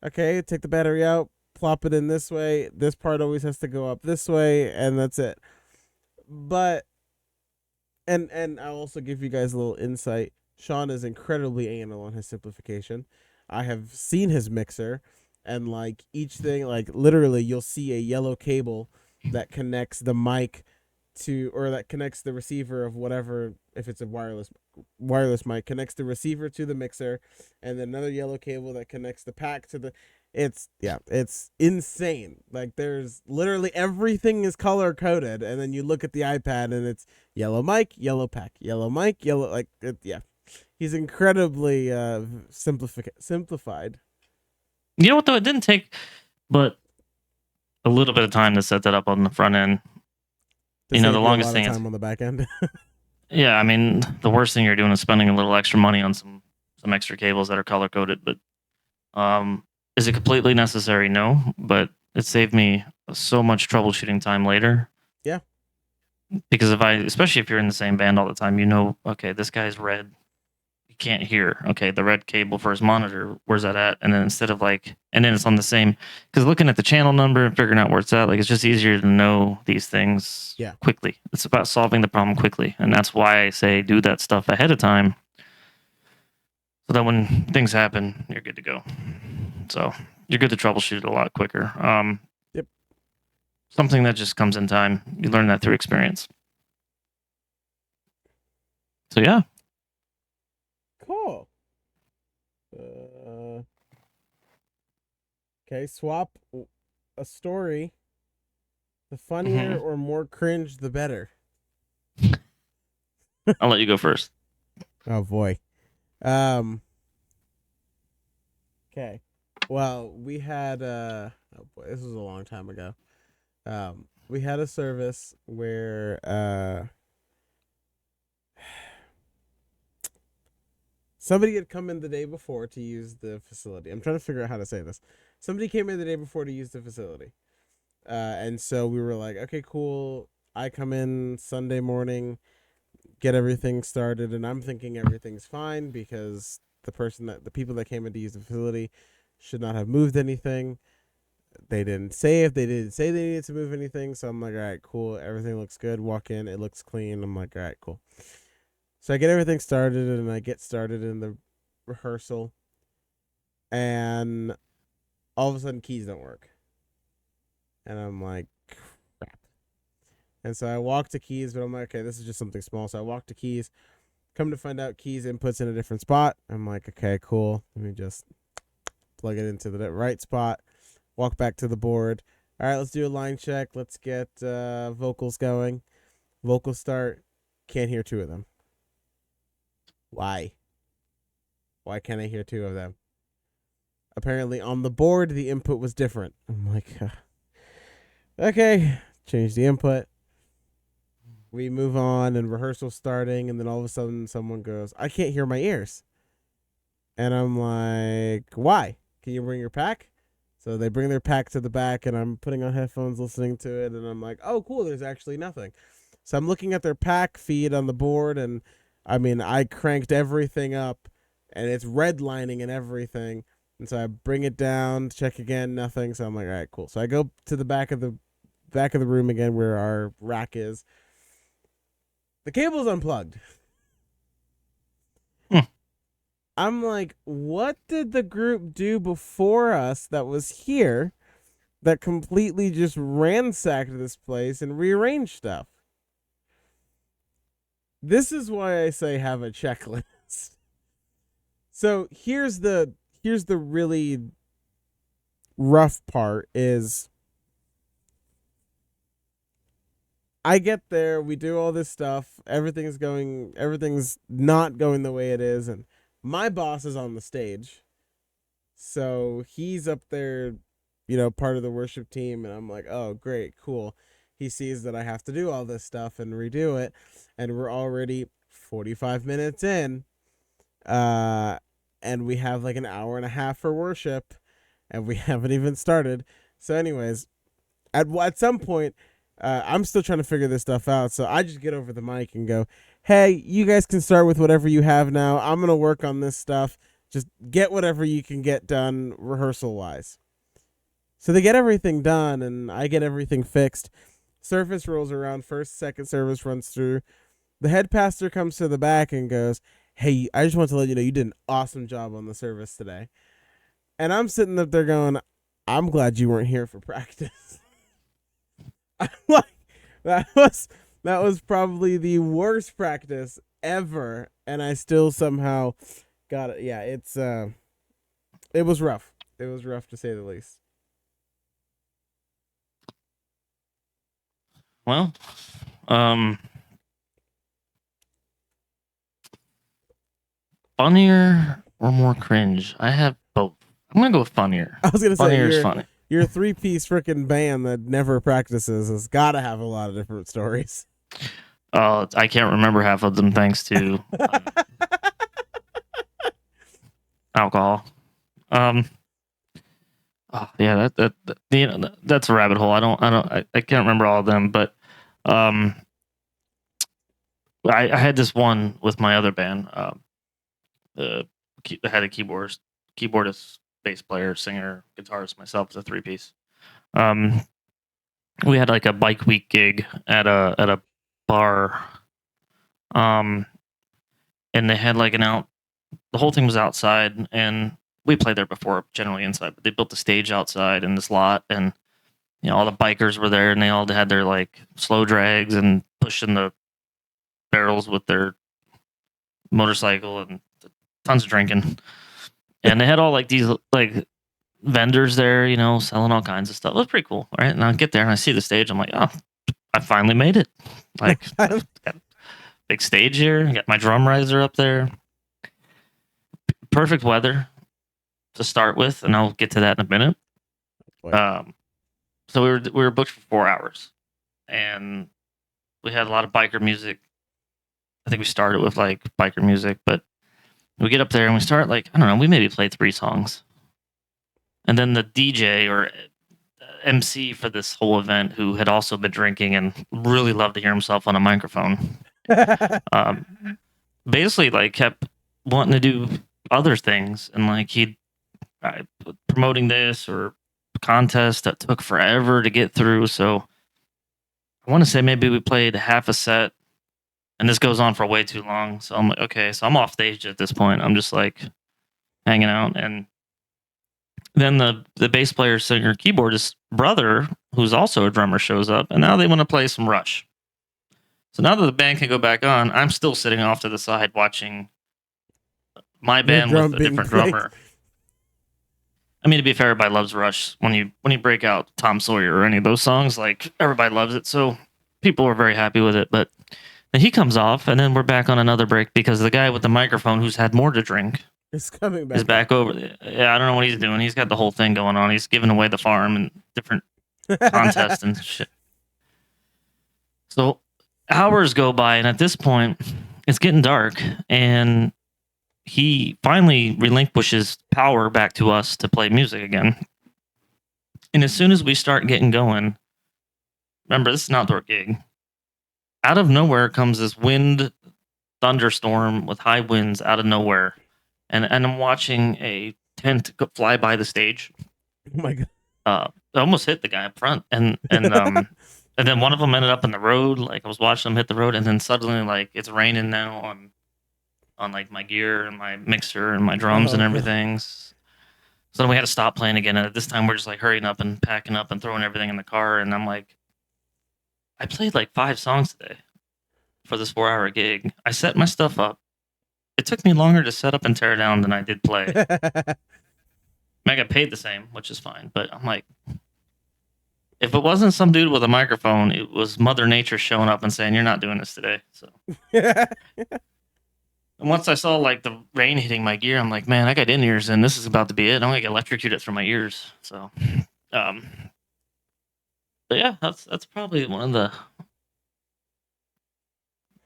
Okay, take the battery out, plop it in this way. This part always has to go up this way, and that's it. But and I'll also give you guys a little insight. Sean is incredibly anal on his simplification. I have seen his mixer, and like each thing, like literally, you'll see a yellow cable that connects the mic to, or that connects the receiver of whatever. If it's a wireless mic, connects the receiver to the mixer, and then another yellow cable that connects the pack to the. It's yeah, it's insane. Like there's literally everything is color coded, and then you look at the iPad and it's yellow mic, yellow pack, yellow mic, yellow like it, yeah. He's incredibly simplified. You know what though? It didn't take, but a little bit of time to set that up on the front end. To The save you a longest lot of thing is, time on the back end. yeah. I mean, the worst thing you're doing is spending a little extra money on some extra cables that are color coded. But is it completely necessary? No, but it saved me so much troubleshooting time later. Yeah. Because especially if you're in the same band all the time, okay, this guy's red. You can't hear. Okay, the red cable for his monitor, where's that at? And then and then it's on the same, because looking at the channel number and figuring out where it's at, like it's just easier to know these things quickly. It's about solving the problem quickly. And that's why I say do that stuff ahead of time so that when things happen, you're good to go. So you're good to troubleshoot it a lot quicker. Yep. Something that just comes in time. You learn that through experience. So yeah. Cool. Okay, swap a story. The funnier or more cringe, the better. I'll let you go first. Oh boy. Okay. Well, we had oh boy, this was a long time ago. We had a service where somebody had come in the day before to use the facility. I'm trying to figure out how to say this. Somebody came in the day before to use the facility. And so we were like, okay, cool. I come in Sunday morning, get everything started, and I'm thinking everything's fine because the people that came in to use the facility should not have moved anything. They didn't say they needed to move anything. So I'm like, all right, cool. Everything looks good. Walk in, it looks clean. I'm like, all right, cool. So I get everything started and I get started in the rehearsal, and all of a sudden keys don't work. And I'm like, crap. And so I walk to keys, but I'm like, okay, this is just something small. So I walk to keys, come to find out keys input's in a different spot. I'm like, okay, cool. Let me just plug it into the right spot, walk back to the board. All right, let's do a line check. Let's get vocals going. Vocals start. Can't hear two of them. Why? Why can't I hear two of them? Apparently on the board, the input was different. I'm like, okay, change the input. We move on and rehearsal starting, and then all of a sudden someone goes, I can't hear my ears. And I'm like, why? Can you bring your pack? So they bring their pack to the back, and I'm putting on headphones listening to it, and I'm like, oh, cool, there's actually nothing. So I'm looking at their pack feed on the board, and I mean, I cranked everything up, and it's redlining and everything. And so I bring it down, check again, nothing. So I'm like, all right, cool. So I go to the back of the room again where our rack is. The cable's unplugged. I'm like, what did the group do before us that was here that completely just ransacked this place and rearranged stuff? This is why I say have a checklist. So here's the really rough part is I get there, we do all this stuff, everything's not going the way it is, and my boss is on the stage. So he's up there, part of the worship team, and I'm like, oh, great, cool. He sees that I have to do all this stuff and redo it, and we're already 45 minutes in, and we have like an hour and a half for worship, and we haven't even started. So anyways, at some point, I'm still trying to figure this stuff out, so I just get over the mic and go, hey, you guys can start with whatever you have now. I'm going to work on this stuff. Just get whatever you can get done rehearsal wise. So they get everything done, and I get everything fixed. Service rolls around, first, second service runs through. The head pastor comes to the back and goes, "Hey, I just want to let you know you did an awesome job on the service today." And I'm sitting up there going, "I'm glad you weren't here for practice." I'm like, that was that was probably the worst practice ever, and I still somehow got it. Yeah, it was rough. It was rough to say the least. Well, um, funnier or more cringe? I have both. I'm gonna go with funnier. I was gonna say Funnier is funny. your 3-piece freaking band that never practices has got to have a lot of different stories. Oh, I can't remember half of them thanks to alcohol. Um, oh, yeah, that's a rabbit hole. I can't remember all of them, but um, I had this one with my other band. The I had a keyboardist, bass player, singer, guitarist, myself as a 3-piece. Um, we had like a bike week gig at a bar. Um, and they had like an out. The whole thing was outside, and we played there before, generally inside. But they built the stage outside in this lot, and all the bikers were there, and they all had their like slow drags and pushing the barrels with their motorcycle and tons of drinking. And they had all like these like vendors there, selling all kinds of stuff. It was pretty cool, right? And I get there and I see the stage. I'm like, oh, I finally made it. Like, got a big stage here. Got my drum riser up there. Perfect weather to start with, and I'll get to that in a minute. So we were booked for 4 hours, and we had a lot of biker music. I think we started with like biker music, but we get up there and we start like, I don't know, we maybe played 3 songs, and then the DJ or MC for this whole event, who had also been drinking and really loved to hear himself on a microphone, basically like kept wanting to do other things, and like he'd promoting this or contest that took forever to get through. So I want to say maybe we played half a set, and this goes on for way too long. So I'm like, okay, so I'm off stage at this point. I'm just like hanging out, and then the bass player, singer, keyboardist brother, who's also a drummer, shows up, and now they want to play some Rush. So now that the band can go back on, I'm still sitting off to the side watching my band with a different drummer. I mean, to be fair, everybody loves Rush. When you break out Tom Sawyer or any of those songs, like everybody loves it. So people were very happy with it. But then he comes off, and then we're back on another break because the guy with the microphone, who's had more to drink, is coming back. Is back over. Yeah, I don't know what he's doing. He's got the whole thing going on. He's giving away the farm and different contests and shit. So hours go by, and at this point, it's getting dark, and he finally relinquishes power back to us to play music again. And as soon as we start getting going, remember, this is an outdoor gig. Out of nowhere comes this wind thunderstorm with high winds out of nowhere. And I'm watching a tent fly by the stage. Oh my god! It almost hit the guy up front, and and then one of them ended up in the road. Like I was watching them hit the road, and then suddenly, like it's raining now on like my gear and my mixer and my drums and everything. So then we had to stop playing again. And at this time, we're just like hurrying up and packing up and throwing everything in the car. And I'm like, I played like 5 songs today for this 4-hour gig. I set my stuff up. It took me longer to set up and tear down than I did play. I got paid the same, which is fine. But I'm like, if it wasn't some dude with a microphone, it was Mother Nature showing up and saying, "You're not doing this today." So, and once I saw like the rain hitting my gear, I'm like, man, I got in ears, and this is about to be it. I'm gonna get electrocuted through my ears. So, but yeah, that's probably one of the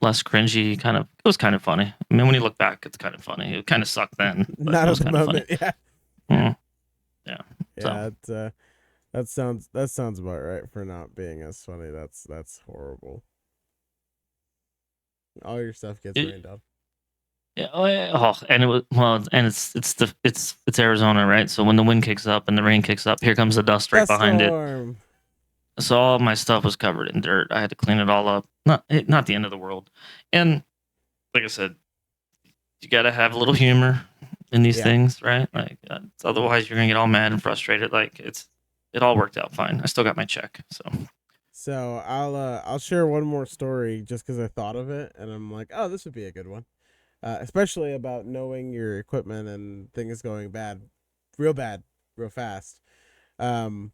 less cringy kind of. It was kind of funny. I mean, when you look back, it's kind of funny. It kind of sucked then, but not it was at the kind moment. of funny. Yeah. Yeah. Yeah. So. That sounds about right for not being as funny. That's horrible. All your stuff gets rained on. Yeah, oh, yeah, oh, and it was well, and it's Arizona, right? So when the wind kicks up and the rain kicks up, here comes the dust right Dust behind it. storm. So all my stuff was covered in dirt. I had to clean it all up. Not the end of the world. And like I said, you got to have a little humor in these Yeah. things, right? Like otherwise you're gonna get all mad and frustrated. Like it all worked out fine. I still got my check. So So I'll share one more story just because I thought of it and I'm like, oh, this would be a good one. Especially about knowing your equipment and things going bad, real fast. Um,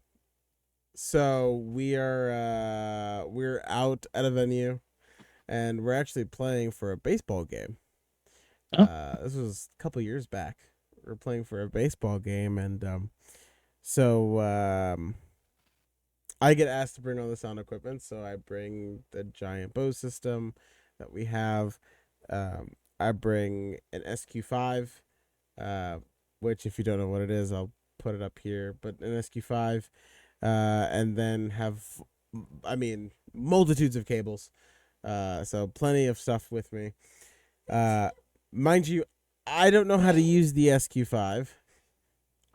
so we're out at a venue and we're actually playing for a baseball game. oh, This was a couple years back. We're playing for a baseball game, and so I get asked to bring all the sound equipment. So I bring the giant Bose system that we have. I bring an SQ5, uh, which if you don't know what it is, I'll put it up here. But an SQ5, and then have, I mean, multitudes of cables. So plenty of stuff with me. Uh, Mind you, I don't know how to use the SQ5.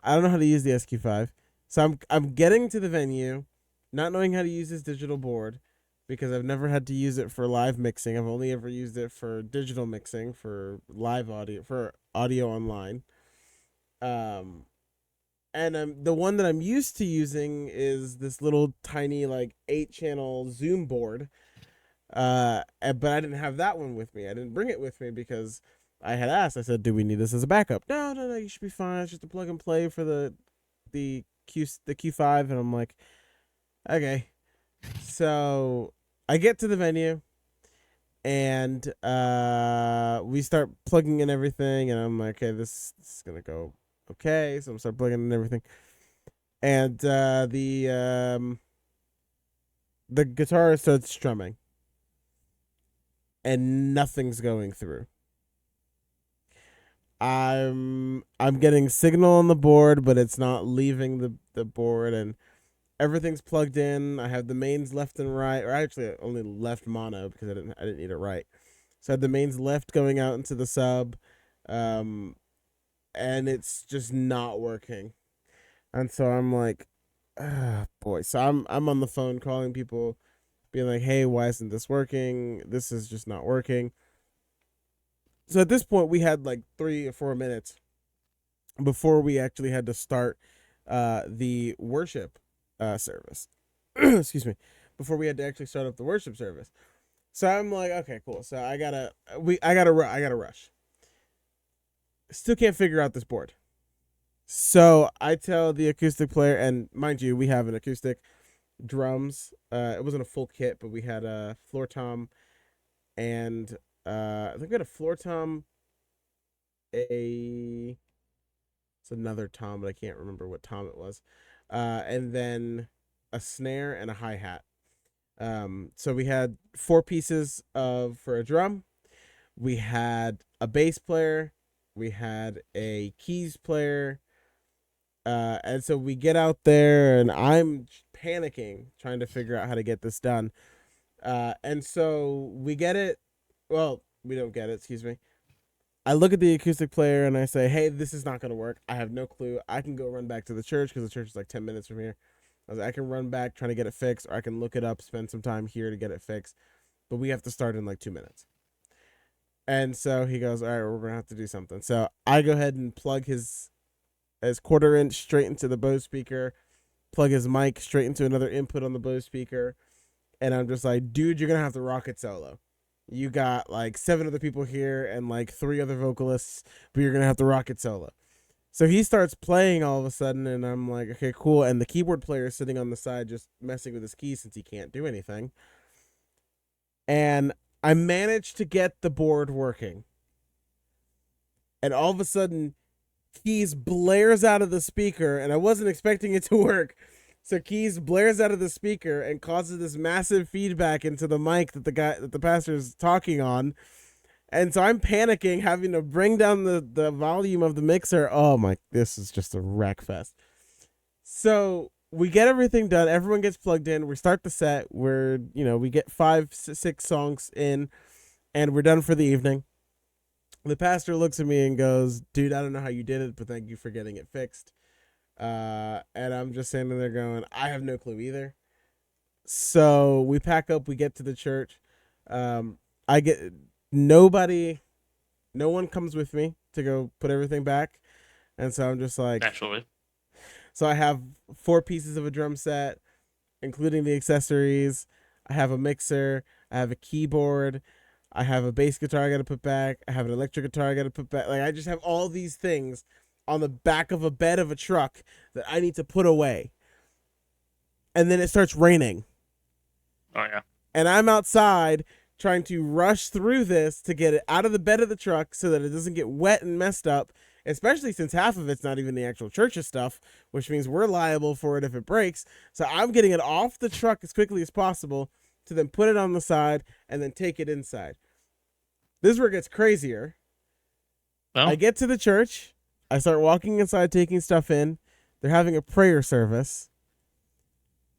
I don't know how to use the SQ5. So I'm getting to the venue, not knowing how to use this digital board because I've never had to use it for live mixing. I've only ever used it for digital mixing for live audio for audio online. Um and the one that I'm used to using is this little tiny like 8-channel Zoom board, but I didn't have that one with me. I didn't bring it with me because I had asked. I said, "Do we need this as a backup?" No, no, no. You should be fine. It's just a plug and play for the Q5. And I'm like, okay. So I get to the venue and we start plugging in everything, and I'm like, okay, this is gonna go okay. So I'm start plugging in everything, and the guitar starts strumming, and nothing's going through. I'm getting signal on the board, but it's not leaving the board, and everything's plugged in. I have the mains left and right, or actually only left mono because I didn't need it right. So I had the mains left going out into the sub, um, and it's just not working. And so I'm like, ah, boy. So I'm on the phone calling people, being like, hey, why isn't this working? This is just not working. So at this point, we had like 3 or 4 minutes before we actually had to start the worship service. Excuse me. Before we had to actually start up the worship service. So I'm like, okay, cool. So I gotta rush. Still can't figure out this board. So I tell the acoustic player, and mind you, we have an acoustic drums. It wasn't a full kit, but we had a floor tom and I think we had a floor tom, a it's another tom, but I can't remember what tom it was. And then a snare and a hi hat. So we had 4 pieces of for a drum. We had a bass player. We had a keys player. And so we get out there, and I'm panicking, trying to figure out how to get this done. And so we get it. Well, we don't get it. Excuse me. I look at the acoustic player and I say, "Hey, this is not going to work. I have no clue. I can go run back to the church because the church is like 10 minutes from here. I was like, I can run back trying to get it fixed, or I can look it up, spend some time here to get it fixed. But we have to start in like 2 minutes." And so he goes, "All right, we're gonna have to do something." So I go ahead and plug his 1/4 inch straight into the Bose speaker, plug his mic straight into another input on the Bose speaker, and I'm just like, "Dude, you're gonna have to rock it solo. You got like 7 other people here and like 3 other vocalists, but you're gonna have to rock it solo." So he starts playing all of a sudden, and I'm like, okay, cool. And the keyboard player is sitting on the side just messing with his keys since he can't do anything. And I managed to get the board working. And all of a sudden, Keys blares out of the speaker, and I wasn't expecting it to work. So Keys blares out of the speaker and causes this massive feedback into the mic that the pastor is talking on. And so I'm panicking, having to bring down the volume of the mixer. Oh my, this is just a wreck fest. So we get everything done. Everyone gets plugged in. We start the set. We get 5, 6 songs in, and we're done for the evening. The pastor looks at me and goes, "Dude, I don't know how you did it, but thank you for getting it fixed." And I'm just standing there going, "I have no clue either." So we pack up, we get to the church. I get nobody, no one comes with me to go put everything back, and so I'm just like, Naturally. so I have 4 pieces of a drum set, including the accessories. I have a mixer. I have a keyboard. I have a bass guitar I got to put back. I have an electric guitar I got to put back. Like I just have all these things on the back of a bed of a truck that I need to put away. And then it starts raining. Oh yeah. And I'm outside trying to rush through this to get it out of the bed of the truck so that it doesn't get wet and messed up, especially since half of it's not even the actual church's stuff, which means we're liable for it if it breaks. So I'm getting it off the truck as quickly as possible to then put it on the side and then take it inside. This is where it gets crazier. Well, I get to the church. I start walking inside, taking stuff in. They're having a prayer service.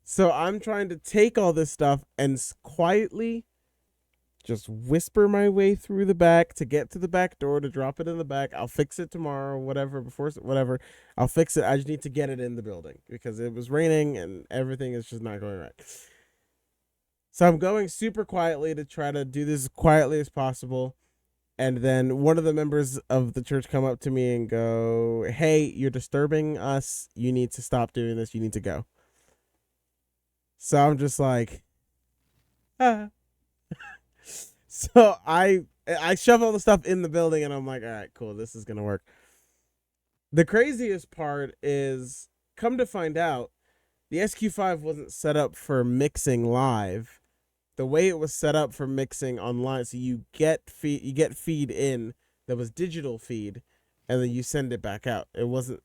So I'm trying to take all this stuff and quietly just whisper my way through the back to get to the back door to drop it in the back. I'll fix it tomorrow, whatever. I'll fix it. I just need to get it in the building because it was raining and everything is just not going right. So I'm going super quietly to try to do this as quietly as possible. And then one of the members of the church come up to me and go, "Hey, you're disturbing us. You need to stop doing this. You need to go." So I'm just like, ah. So I shove all the stuff in the building and I'm like, all right, cool. This is going to work. The craziest part is, come to find out, the SQ5 wasn't set up for mixing live. The way it was set up for mixing online, so you get feed in that was digital feed, and then you send it back out. It wasn't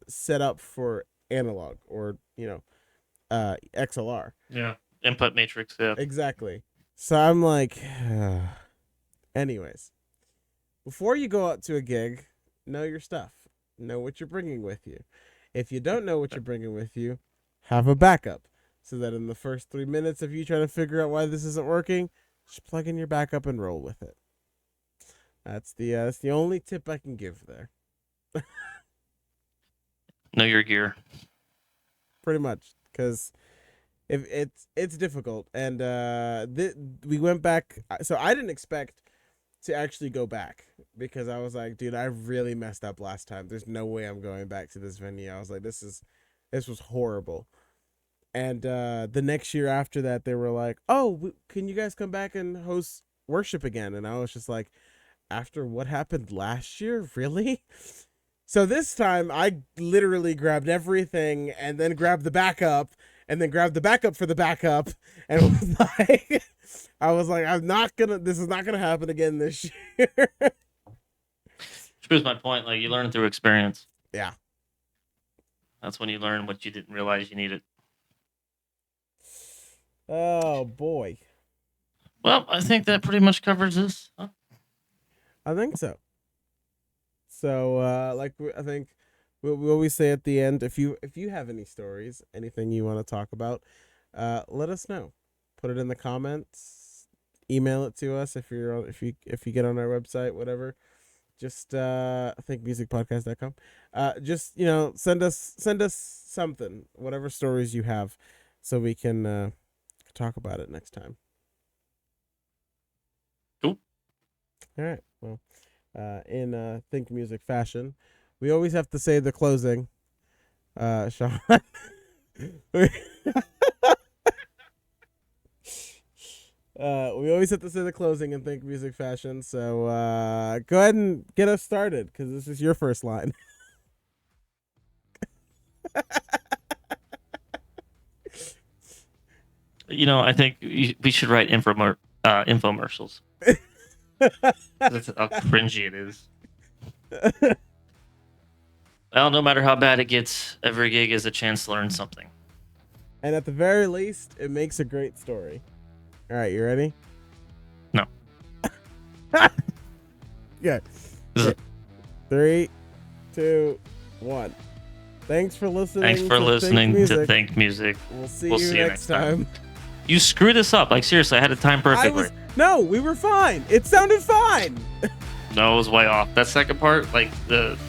set up for analog or XLR. yeah. Input matrix. Yeah. Exactly. So I'm like, anyways, before you go out to a gig, know your stuff. Know what you're bringing with you. If you don't know what you're bringing with you, have a backup. So that in the first 3 minutes of you trying to figure out why this isn't working, just plug in your backup and roll with it. That's the only tip I can give there. Know your gear. Pretty much, because if it's difficult, and we went back. So I didn't expect to actually go back because I was like, dude, I really messed up last time. There's no way I'm going back to this venue. I was like, this was horrible. And the next year after that, they were like, "Oh, can you guys come back and host worship again?" And I was just like, after what happened last year, really? So this time, I literally grabbed everything and then grabbed the backup and then grabbed the backup for the backup and was like, this is not gonna happen again this year. Which proves my point. Like, you learn through experience. Yeah. That's when you learn what you didn't realize you needed. Oh boy. Well, I think that pretty much covers this. Huh? I think so. So, I think we always say at the end, if you have any stories, anything you want to talk about, let us know. Put it in the comments. Email it to us if you get on our website, whatever. Just thinkmusicpodcast.com. Just send us something, whatever stories you have, so we can talk about it next time. Cool. All right. Well, in Think Music fashion, we always have to say the closing. Sean. We always have to say the closing in Think Music fashion. So go ahead and get us started because this is your first line. I think we should write infomercials. That's how cringy it is. Well, no matter how bad it gets, every gig is a chance to learn something. And at the very least, it makes a great story. All right, you ready? No. Yeah. 3, 2, 1. Thanks for listening. To Think Music. We'll see you next time. You screwed this up. Like, seriously, I had it timed perfectly. No, we were fine. It sounded fine. No, it was way off. That second part, like that's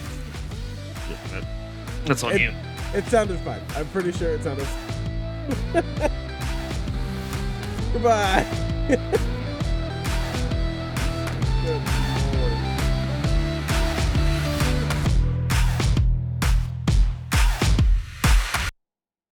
on you. It sounded fine. I'm pretty sure it sounded. Goodbye.